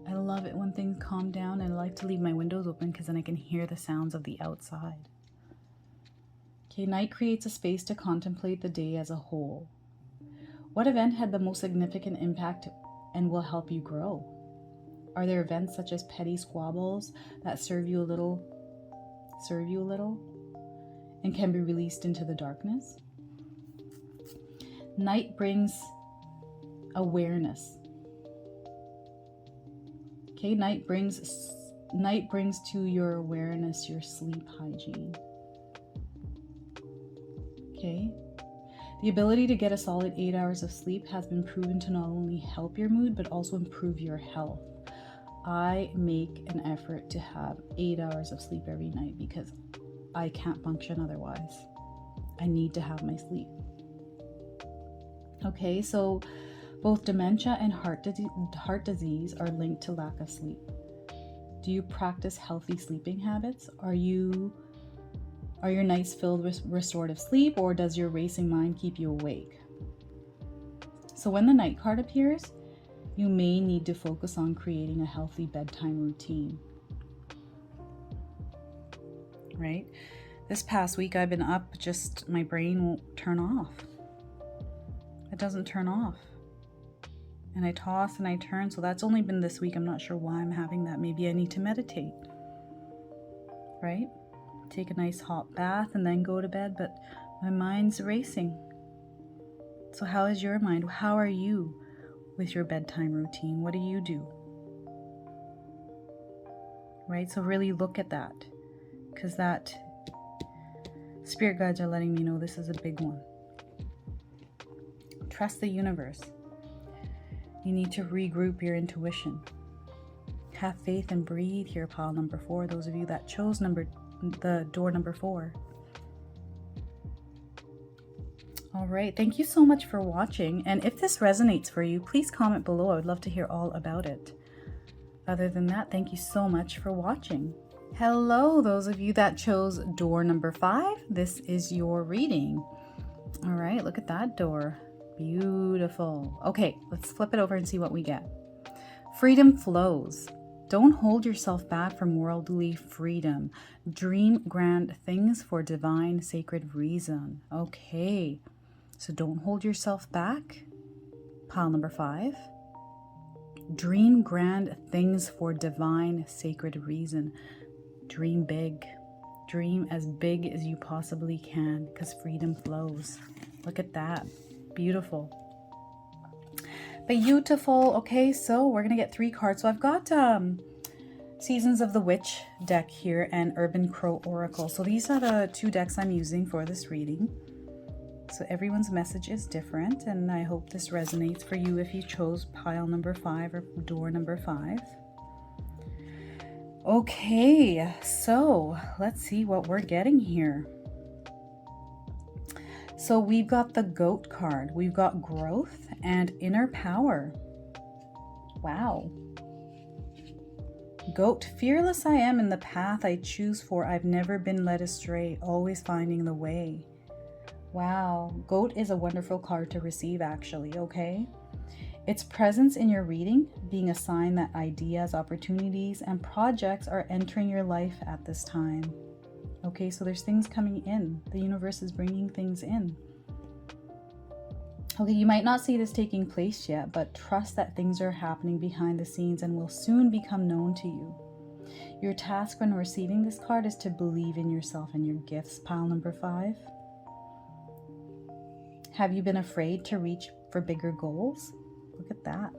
I love it when things calm down, and I like to leave my windows open because then I can hear the sounds of the outside. Okay, night creates a space to contemplate the day as a whole. What event had the most significant impact and will help you grow? Are there events such as petty squabbles that serve you a little, and can be released into the darkness? Night brings awareness. Okay, night brings to your awareness your sleep hygiene. Okay. The ability to get a solid 8 hours of sleep has been proven to not only help your mood, but also improve your health. I make an effort to have 8 hours of sleep every night because I can't function otherwise. I need to have my sleep. Okay, so both dementia and heart disease are linked to lack of sleep. Do you practice healthy sleeping habits? Are your nights filled with restorative sleep, or does your racing mind keep you awake? So when the night card appears, you may need to focus on creating a healthy bedtime routine. Right? This past week I've been up, just my brain won't turn off. It doesn't turn off. And I toss and I turn, so that's only been this week. I'm not sure why I'm having that. Maybe I need to meditate. Right? Take a nice hot bath and then go to bed, but my mind's racing. So how is your mind? How are you with your bedtime routine? What do you do? Right? So really look at that, because that spirit guides are letting me know this is a big one. Trust the universe. You need to regroup your intuition. Have faith and breathe here, pile number 4. Those of you that chose the door number 4. All right, thank you so much for watching. And if this resonates for you, please comment below. I would love to hear all about it. Other than that, thank you so much for watching. Hello, those of you that chose door number 5. This is your reading. All right, look at that door. Beautiful. Okay, let's flip it over and see what we get. Freedom flows. Don't hold yourself back from worldly freedom. Dream grand things for divine sacred reason. Okay, so don't hold yourself back. Pile number 5. Dream grand things for divine sacred reason. Dream big. Dream as big as you possibly can, because freedom flows. Look at that. Beautiful. Beautiful. Okay, so we're gonna get 3 cards. So I've got Seasons of the Witch deck here and Urban Crow Oracle. So these are the 2 decks I'm using for this reading. So everyone's message is different, and I hope this resonates for you if you chose pile number 5 or door number 5. Okay, so let's see what we're getting here. So we've got the Goat card. We've got growth and inner power. Wow. Goat, fearless I am in the path I choose for. I've never been led astray, always finding the way. Wow. Goat is a wonderful card to receive, actually, okay? Its presence in your reading being a sign that ideas, opportunities, and projects are entering your life at this time. Okay, so there's things coming in. The universe is bringing things in. Okay, you might not see this taking place yet, but trust that things are happening behind the scenes and will soon become known to you. Your task when receiving this card is to believe in yourself and your gifts, pile number 5. Have you been afraid to reach for bigger goals? Look at that.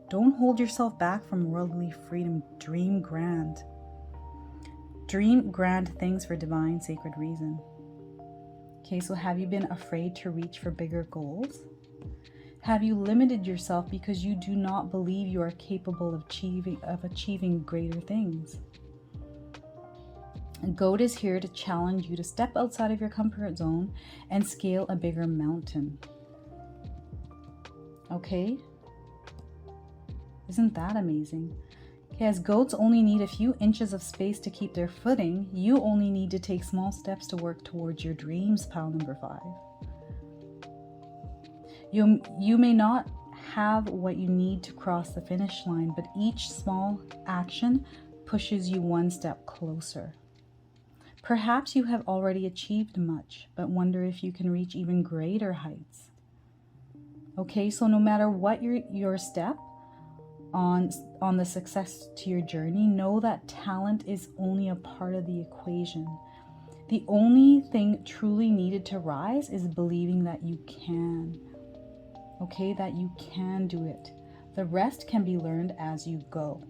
Don't hold yourself back from worldly freedom. Dream grand. Dream grand things for divine sacred reason. Okay, so have you been afraid to reach for bigger goals? Have you limited yourself because you do not believe you are capable of achieving greater things? A goat is here to challenge you to step outside of your comfort zone and scale a bigger mountain. Okay? Isn't that amazing? Okay, as goats only need a few inches of space to keep their footing, you only need to take small steps to work towards your dreams, pile number 5. You may not have what you need to cross the finish line, but each small action pushes you one step closer. Perhaps you have already achieved much, but wonder if you can reach even greater heights. Okay, so no matter what your step on the success to your journey, know that talent is only a part of the equation. The only thing truly needed to rise is believing that you can. Okay, that you can do it. The rest can be learned as you go.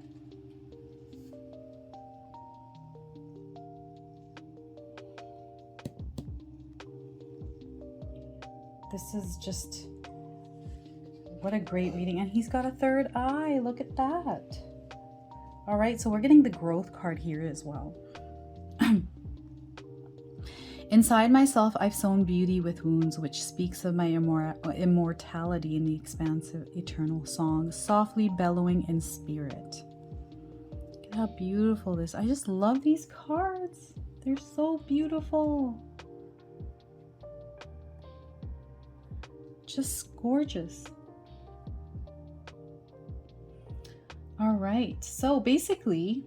This is just, what a great reading. And he's got a third eye. Look at that. All right, so we're getting the growth card here as well. Inside myself, I've sown beauty with wounds, which speaks of my immortality in the expansive eternal song, softly bellowing in spirit. Look at how beautiful this. I just love these cards. They're so beautiful. Just gorgeous. All right, so basically,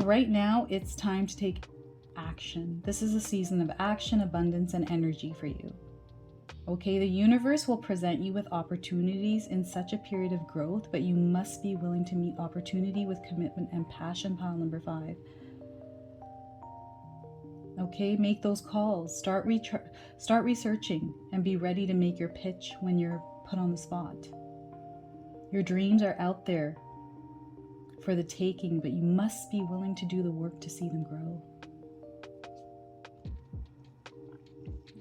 right now it's time to take action. This is a season of action, abundance, and energy for you. Okay, the universe will present you with opportunities in such a period of growth, but you must be willing to meet opportunity with commitment and passion, pile number 5. Okay, make those calls. Start researching and be ready to make your pitch when you're put on the spot. Your dreams are out there for the taking, but you must be willing to do the work to see them grow.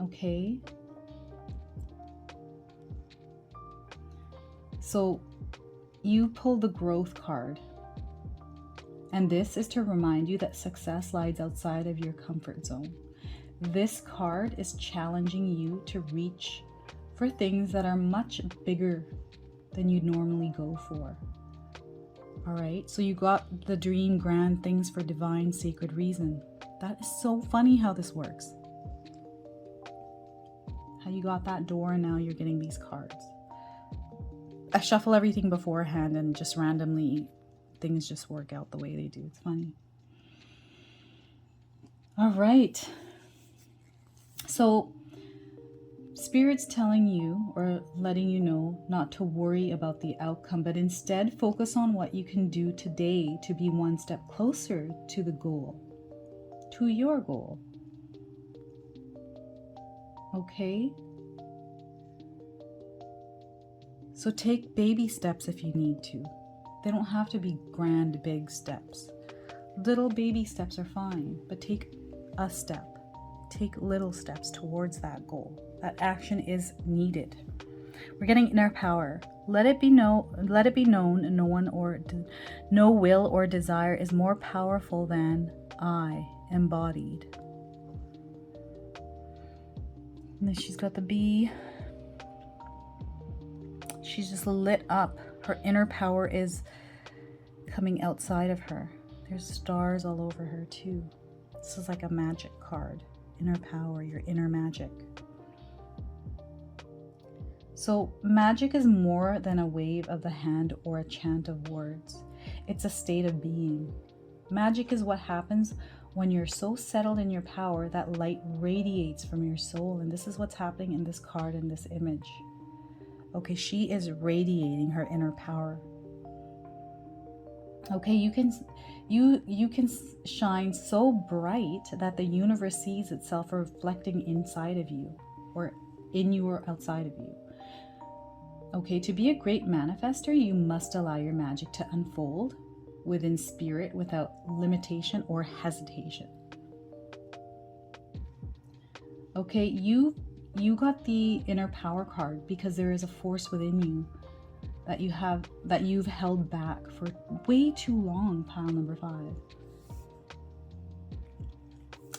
Okay? So you pulled the growth card. And this is to remind you that success lies outside of your comfort zone. This card is challenging you to reach for things that are much bigger than you'd normally go for. All right, so you got the dream grand things for divine sacred reason. That is so funny how this works. How you got that door and now you're getting these cards. I shuffle everything beforehand and just randomly things just work out the way they do. It's funny. All right. So Spirit's telling you or letting you know not to worry about the outcome, but instead focus on what you can do today to be one step closer to the goal, to your goal. Okay? So take baby steps if you need to. They don't have to be grand, big steps. Little baby steps are fine, but take a step. Take little steps towards that goal. That action is needed. We're getting inner power. Let it be known no will or desire is more powerful than I embodied. And then she's got the bee. She's just lit up. Her inner power is coming outside of her. There's stars all over her too. This is like a magic card. Inner power, your inner magic. So magic is more than a wave of the hand or a chant of words. It's a state of being. Magic is what happens when you're so settled in your power that light radiates from your soul. And this is what's happening in this card, in this image. Okay, she is radiating her inner power. Okay, you can shine so bright that the universe sees itself reflecting inside of you, or in you or outside of you. Okay, to be a great manifester, you must allow your magic to unfold within spirit without limitation or hesitation. Okay, you got the inner power card because there is a force within you that you've held back for way too long, pile number 5.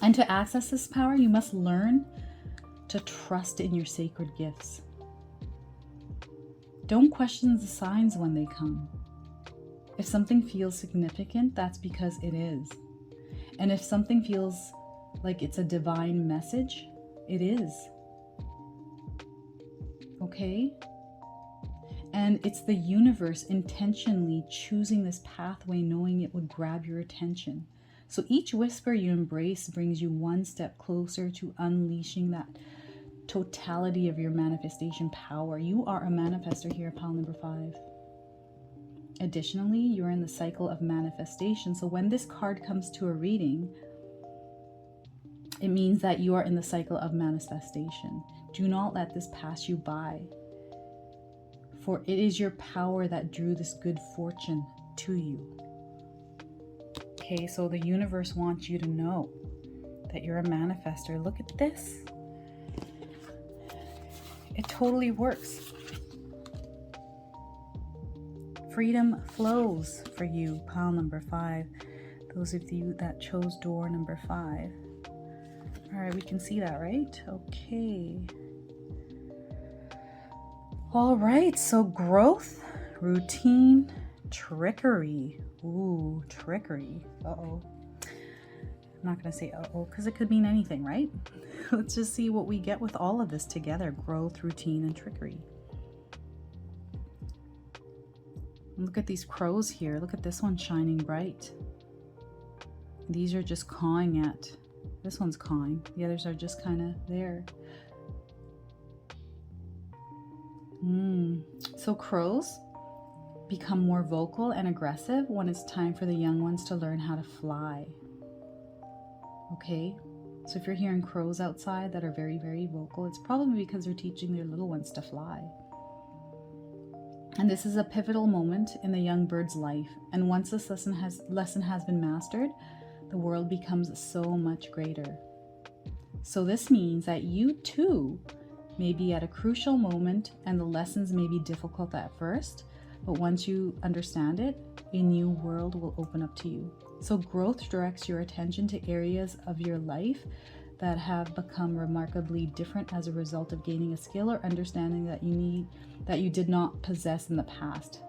And to access this power, you must learn to trust in your sacred gifts. Don't question the signs when they come. If something feels significant, that's because it is. And if something feels like it's a divine message, it is. Okay? And it's the universe intentionally choosing this pathway, knowing it would grab your attention. So each whisper you embrace brings you one step closer to unleashing that totality of your manifestation power. You are a manifester here, pile number 5. Additionally, you're in the cycle of manifestation. So when this card comes to a reading, it means that you are in the cycle of manifestation. Do not let this pass you by, for it is your power that drew this good fortune to you. Okay, so the universe wants you to know that you're a manifester. Look at this. It totally works. Freedom flows for you, pile number 5. Those of you that chose door number 5. All right, we can see that, right? Okay. All right, so growth, routine, trickery. Ooh, trickery. Uh-oh. I'm not going to say uh-oh because it could mean anything, right? Let's just see what we get with all of this together. Growth, routine, and trickery. Look at these crows here. Look at this one shining bright. These are just cawing at. This one's cawing. The others are just kind of there. So crows become more vocal and aggressive when it's time for the young ones to learn how to fly. Okay? So if you're hearing crows outside that are very, very vocal, it's probably because they're teaching their little ones to fly. And this is a pivotal moment in the young bird's life. And once this lesson has been mastered, the world becomes so much greater. So this means that you too may be at a crucial moment, and the lessons may be difficult at first, but once you understand it, a new world will open up to you. So growth directs your attention to areas of your life that have become remarkably different as a result of gaining a skill or understanding that you did not possess in the past.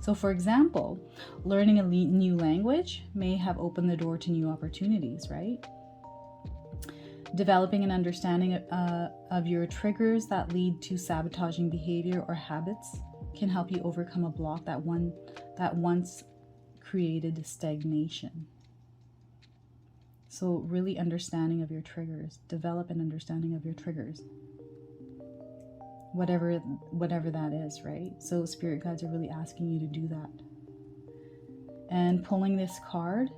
So for example, learning a new language may have opened the door to new opportunities, right? Developing an understanding of your triggers that lead to sabotaging behavior or habits can help you overcome a block that once created stagnation. So really understanding of your triggers. Develop an understanding of your triggers. Whatever that is, right? So spirit guides are really asking you to do that. And pulling this card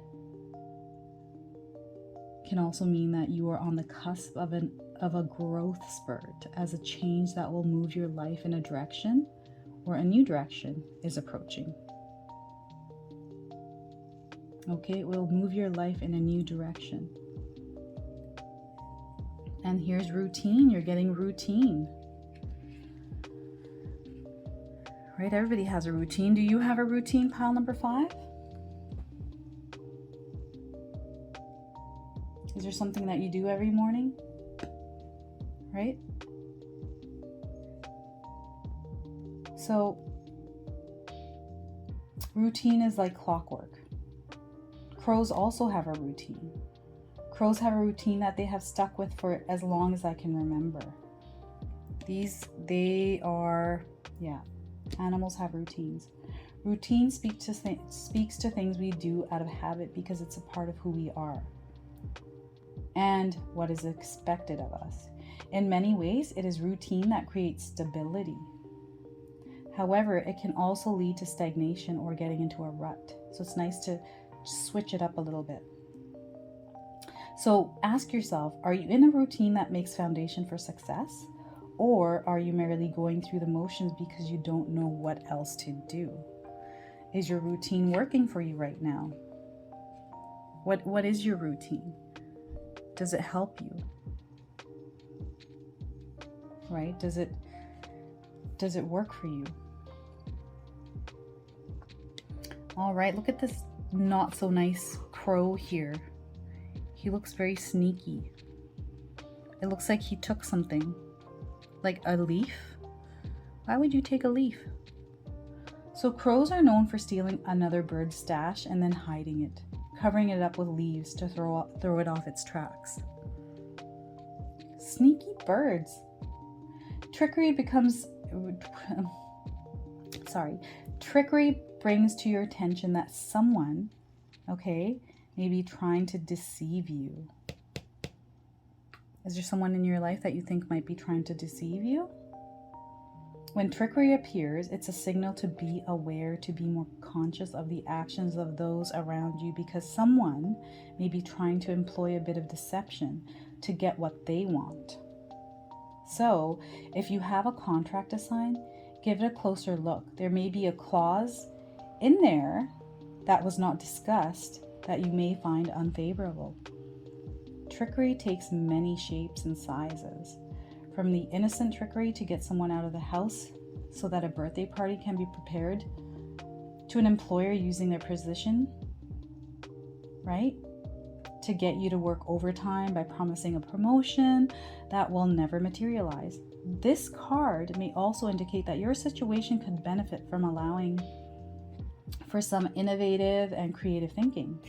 can also mean that you are on the cusp of a growth spurt, as a change that will move your life in a direction, or a new direction is approaching. Okay, it will move your life in a new direction. And here's routine. You're getting routine. Right? Everybody has a routine. Do you have a routine, pile number 5? Is there something that you do every morning? Right? So, routine is like clockwork. Crows also have a routine. Crows have a routine that they have stuck with for as long as I can remember. They are, yeah, animals have routines. Routine speaks to things we do out of habit because it's a part of who we are and what is expected of us. In many ways, it is routine that creates stability. However, it can also lead to stagnation or getting into a rut. So it's nice to switch it up a little bit. So ask yourself, are you in a routine that makes foundation for success? Or are you merely going through the motions because you don't know what else to do? Is your routine working for you right now? What is your routine? Does it help you? Right? Does it work for you? All right, look at this not so nice crow here. He looks very sneaky. It looks like he took something, like a leaf. Why would you take a leaf? So crows are known for stealing another bird's stash and then hiding it, covering it up with leaves to throw it off its tracks. Sneaky birds. Trickery brings to your attention that someone, okay, may be trying to deceive you. Is there someone in your life that you think might be trying to deceive you? When trickery appears, it's a signal to be aware, to be more conscious of the actions of those around you, because someone may be trying to employ a bit of deception to get what they want. So, if you have a contract to sign, give it a closer look. There may be a clause in there that was not discussed that you may find unfavorable. Trickery takes many shapes and sizes. From the innocent trickery to get someone out of the house so that a birthday party can be prepared, to an employer using their position, right, to get you to work overtime by promising a promotion that will never materialize. This card may also indicate that your situation could benefit from allowing for some innovative and creative thinking.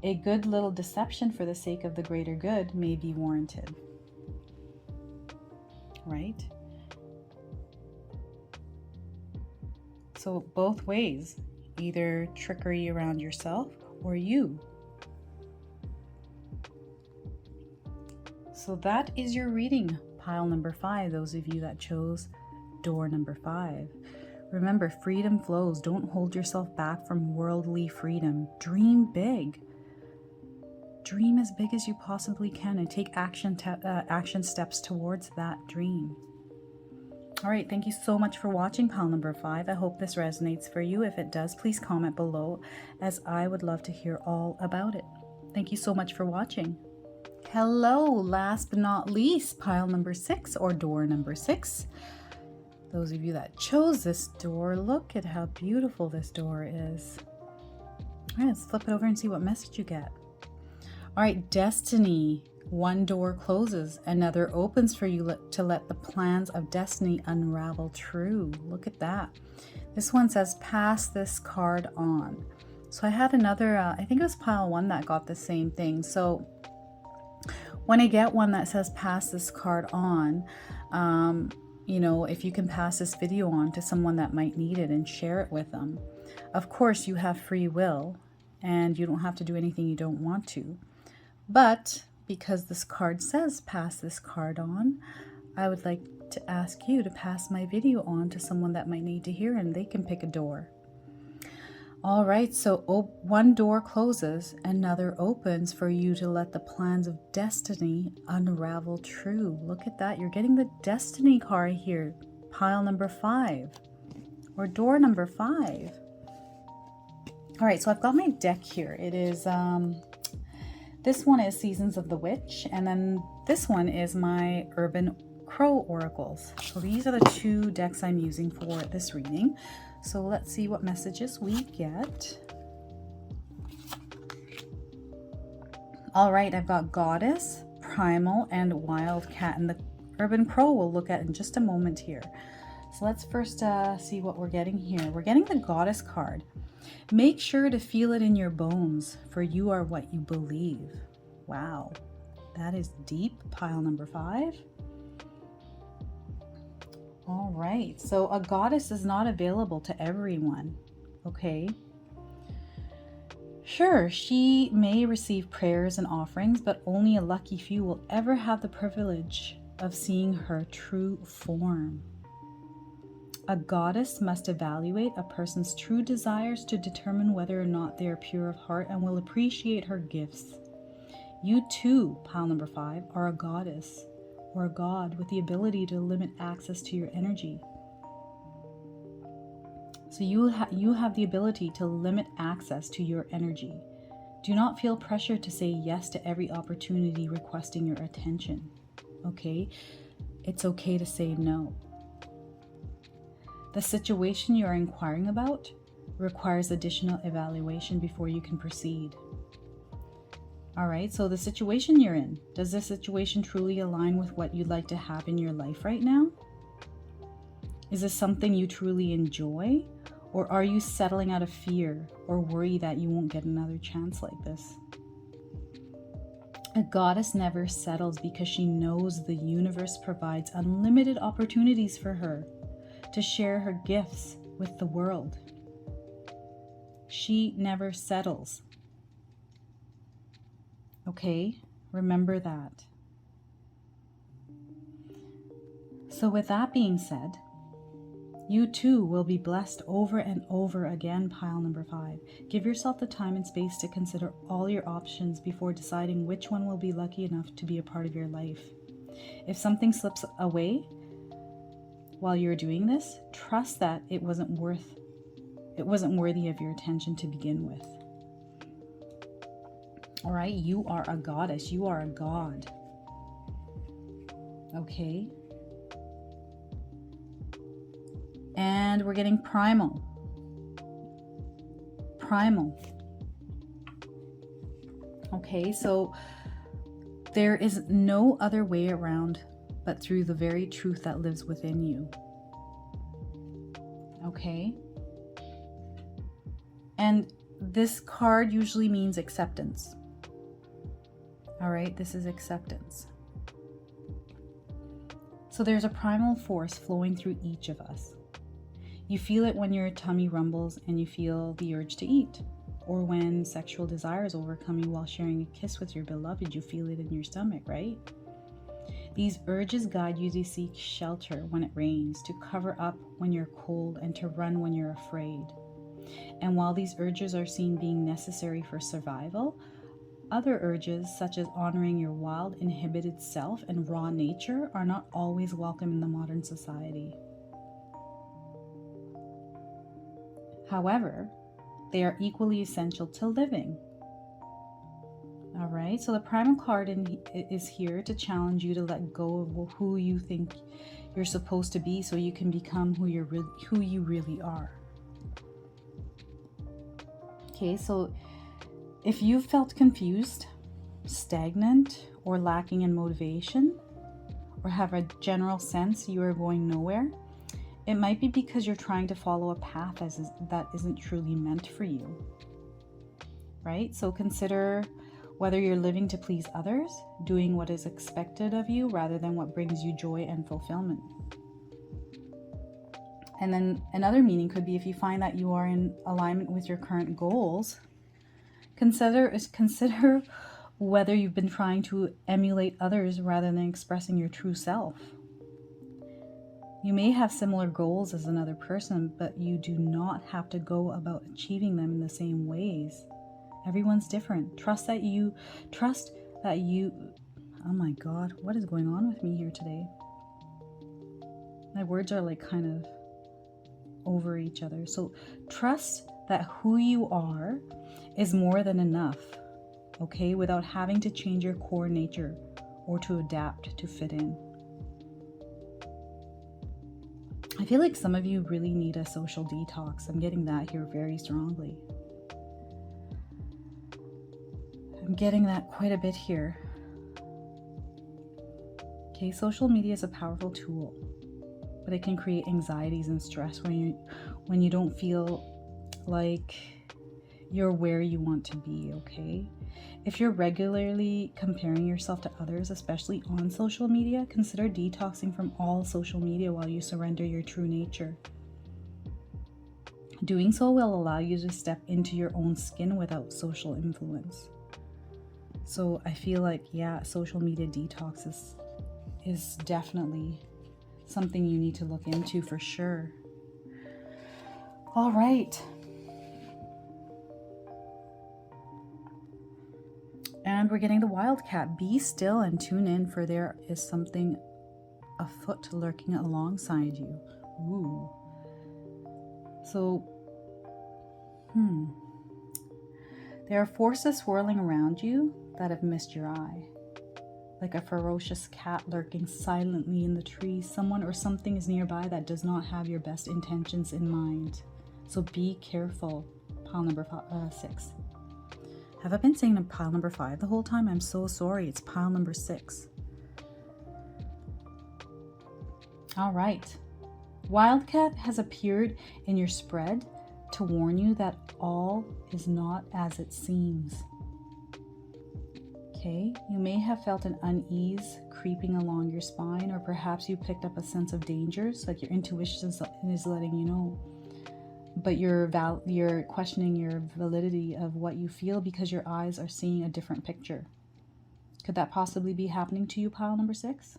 A good little deception for the sake of the greater good may be warranted. Right? So both ways, either trickery around yourself or you. So that is your reading, pile number 5, those of you that chose door number 5. Remember, freedom flows. Don't hold yourself back from worldly freedom. Dream big. Dream as big as you possibly can and take action steps towards that dream. All right, thank you so much for watching pile number 5. I hope this resonates for you. If it does, please comment below, as I would love to hear all about it. Thank you so much for watching. Hello, last but not least, pile number 6 or door number 6. Those of you that chose this door, look at how beautiful this door is. All right, let's flip it over and see what message you get. All right, destiny. One door closes, another opens for you to let the plans of destiny unravel true. Look at that. This one says, pass this card on. So I had another, I think it was pile 1 that got the same thing. So when I get one that says, pass this card on, you know, if you can pass this video on to someone that might need it and share it with them. Of course, you have free will and you don't have to do anything you don't want to. But because this card says pass this card on, I would like to ask you to pass my video on to someone that might need to hear, and they can pick a door. All right, so one door closes, another opens for you to let the plans of destiny unravel true. Look at that. You're getting the destiny card here, pile number 5 or door number 5. All right, so I've got my deck here. It is this one is Seasons of the Witch, and then this one is my Urban Crow Oracles. So these are the 2 decks I'm using for this reading. So let's see what messages we get. All right, I've got Goddess, Primal, and Wildcat, and the Urban Crow we'll look at in just a moment here. So let's first see what we're getting here. We're getting the Goddess card. Make sure to feel it in your bones, for you are what you believe. Wow, that is deep, pile number 5. All right. So a goddess is not available to everyone. Okay. Sure, she may receive prayers and offerings, but only a lucky few will ever have the privilege of seeing her true form. A goddess must evaluate a person's true desires to determine whether or not they are pure of heart and will appreciate her gifts. You too, pile number 5, are a goddess or a god with the ability to limit access to your energy. So you have the ability to limit access to your energy. Do not feel pressure to say yes to every opportunity requesting your attention. Okay? It's okay to say no. The situation you are inquiring about requires additional evaluation before you can proceed. All right, so the situation you're in, does this situation truly align with what you'd like to have in your life right now? Is this something you truly enjoy? Or are you settling out of fear or worry that you won't get another chance like this? A goddess never settles because she knows the universe provides unlimited opportunities for her to share her gifts with the world. She never settles. Okay? Remember that. So with that being said, you too will be blessed over and over again, pile number 5. Give yourself the time and space to consider all your options before deciding which one will be lucky enough to be a part of your life. If something slips away while you're doing this, trust that it wasn't worthy of your attention to begin with. All right, you are a goddess, you are a god. Okay? And we're getting primal. Primal. Okay, so there is no other way around but through the very truth that lives within you. Okay? And this card usually means acceptance. All right, this is acceptance. So there's a primal force flowing through each of us. You feel it when your tummy rumbles and you feel the urge to eat, or when sexual desires overcome you while sharing a kiss with your beloved, you feel it in your stomach, right? These urges guide you to seek shelter when it rains, to cover up when you're cold, and to run when you're afraid. And while these urges are seen being necessary for survival, other urges, such as honoring your wild, inhibited self and raw nature, are not always welcome in the modern society. However, they are equally essential to living. All right, so the primal card is here to challenge you to let go of who you think you're supposed to be so you can become who you really are. Okay, so if you felt confused, stagnant, or lacking in motivation, or have a general sense you are going nowhere, it might be because you're trying to follow a path that isn't truly meant for you, right? So consider whether you're living to please others, doing what is expected of you rather than what brings you joy and fulfillment. And then another meaning could be if you find that you are in alignment with your current goals, consider whether you've been trying to emulate others rather than expressing your true self. You may have similar goals as another person, but you do not have to go about achieving them in the same ways. Everyone's different. Trust that you, oh my God, what is going on with me here today? My words are like kind of over each other. So trust that who you are is more than enough, okay, without having to change your core nature or to adapt to fit in. I feel like some of you really need a social detox. I'm getting that here very strongly. I'm getting that quite a bit here. Okay, social media is a powerful tool, but it can create anxieties and stress when you don't feel like you're where you want to be, okay? If you're regularly comparing yourself to others, especially on social media, consider detoxing from all social media while you surrender your true nature. Doing so will allow you to step into your own skin without social influence. So I feel like, yeah, social media detox is definitely something you need to look into for sure. All right. And we're getting the wildcat. Be still and tune in, for there is something afoot lurking alongside you. Ooh. So, there are forces swirling around you that have missed your eye. Like a ferocious cat lurking silently in the trees, someone or something is nearby that does not have your best intentions in mind. So be careful. Pile number 6. Have I been saying pile number 5 the whole time? I'm so sorry. It's pile number 6. All right. Wildcat has appeared in your spread to warn you that all is not as it seems. Okay, you may have felt an unease creeping along your spine, or perhaps you picked up a sense of danger, so like your intuition is letting you know. But you're questioning your validity of what you feel because your eyes are seeing a different picture. Could that possibly be happening to you, pile number 6?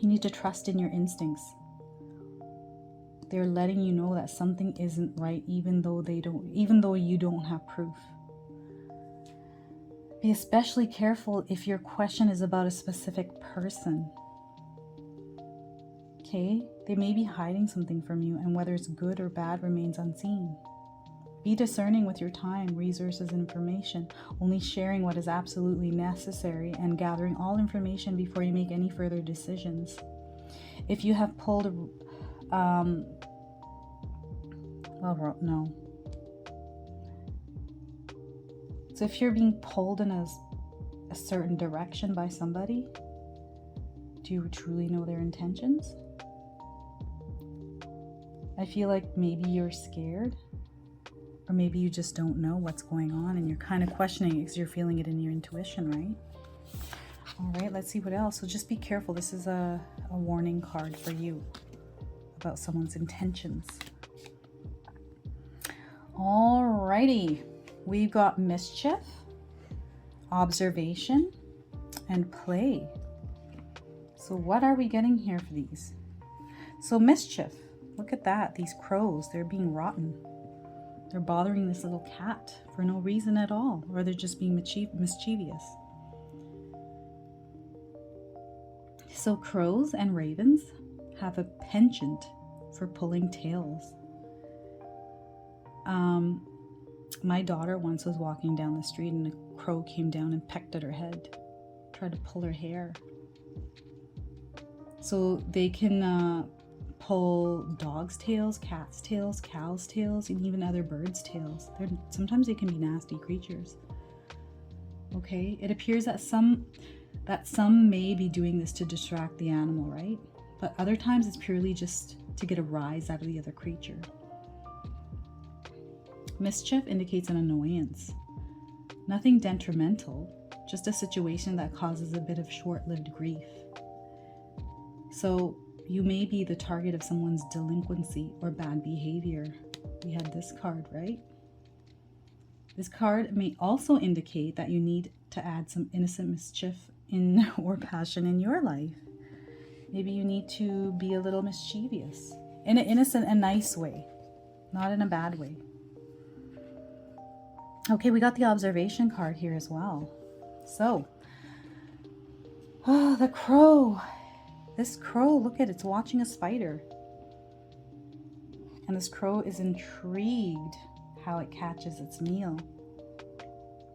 You need to trust in your instincts. They're letting you know that something isn't right, even though you don't have proof. Be especially careful if your question is about a specific person. Okay, they may be hiding something from you, and whether it's good or bad remains unseen. Be discerning with your time, resources, and information, only sharing what is absolutely necessary and gathering all information before you make any further decisions. If you have pulled So if you're being pulled in a certain direction by somebody, do you truly know their intentions? I feel like maybe you're scared, or maybe you just don't know what's going on and you're kind of questioning it because you're feeling it in your intuition, right? All right, let's see what else. So just be careful. This is a warning card for you about someone's intentions. All righty. We've got mischief, observation, and play. So what are we getting here for these? So mischief, look at that. These crows, they're being rotten. They're bothering this little cat for no reason at all, or they're just being mischievous. So crows and ravens have a penchant for pulling tails. My daughter once was walking down the street and a crow came down and pecked at her head, tried to pull her hair. So they can pull dogs' tails, cats' tails, cows' tails, and even other birds' tails. Sometimes they can be nasty creatures. Okay, it appears that some may be doing this to distract the animal, right? But other times it's purely just to get a rise out of the other creature. Mischief indicates an annoyance. Nothing detrimental, just a situation that causes a bit of short-lived grief. So you may be the target of someone's delinquency or bad behavior. We had this card, right? This card may also indicate that you need to add some innocent mischief or passion in your life. Maybe you need to be a little mischievous in an innocent and nice way, not in a bad way. Okay, we got the observation card here as well. So, the crow. This crow, look at it, it's watching a spider. And this crow is intrigued how it catches its meal.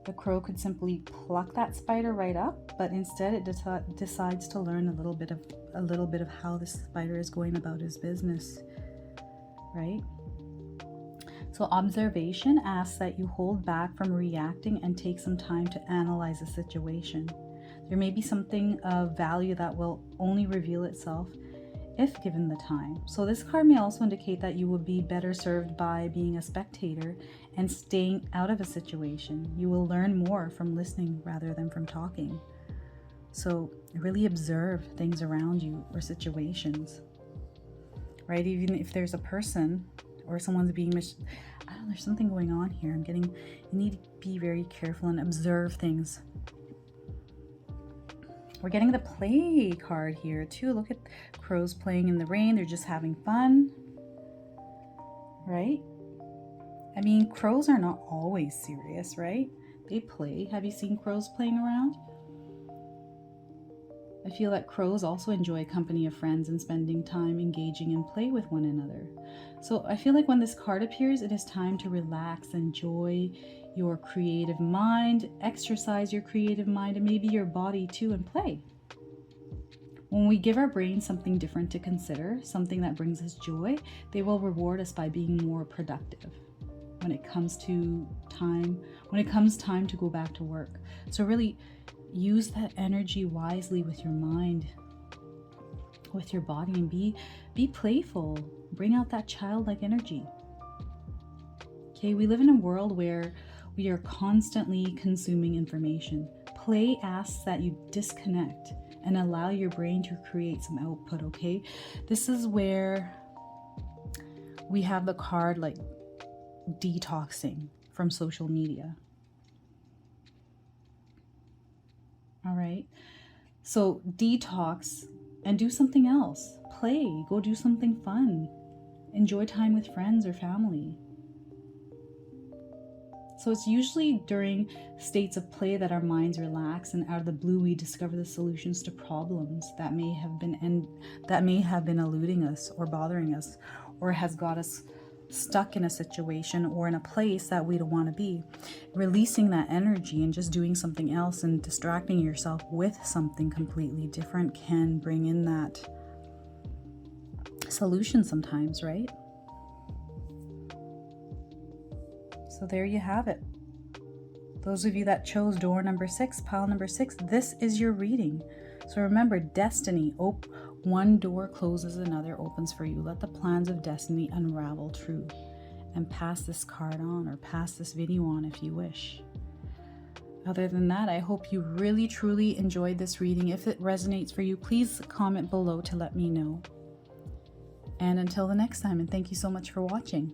The crow could simply pluck that spider right up, but instead it decides to learn a little bit of how the spider is going about his business, right? So observation asks that you hold back from reacting and take some time to analyze the situation. There may be something of value that will only reveal itself if given the time. So this card may also indicate that you will be better served by being a spectator and staying out of a situation. You will learn more from listening rather than from talking. So really observe things around you or situations, right? Even if there's a person or someone's being I don't know, there's something going on here. You need to be very careful and observe things. We're getting the play card here too. Look at crows playing in the rain. They're just having fun, right? I mean, crows are not always serious, right? They play. Have you seen crows playing around? I feel that crows also enjoy company of friends and spending time engaging in play with one another. So I feel like when this card appears, it is time to relax, enjoy your creative mind, exercise your creative mind, and maybe your body too, and play. When we give our brain something different to consider, something that brings us joy, they will reward us by being more productive when it comes time to go back to work. So really use that energy wisely with your mind, with your body, and be playful. Bring out that childlike energy. Okay, we live in a world where we are constantly consuming information. Play asks that you disconnect and allow your brain to create some output, okay? This is where we have the card like detoxing from social media. All right, so detox and do something else. Play, go do something fun. Enjoy time with friends or family. So it's usually during states of play that our minds relax, and out of the blue we discover the solutions to problems that may have been eluding us or bothering us, or has got us stuck in a situation or in a place that we don't want to be. Releasing that energy and just doing something else and distracting yourself with something completely different can bring in that solution sometimes, right? So there you have it. Those of you that chose door number 6, pile number 6, this is your reading. So remember, destiny. One door closes, another opens for you. Let the plans of destiny unravel true. And pass this card on, or pass this video on if you wish. Other than that, I hope you really truly enjoyed this reading. If it resonates for you, please comment below to let me know. And until the next time, and thank you so much for watching.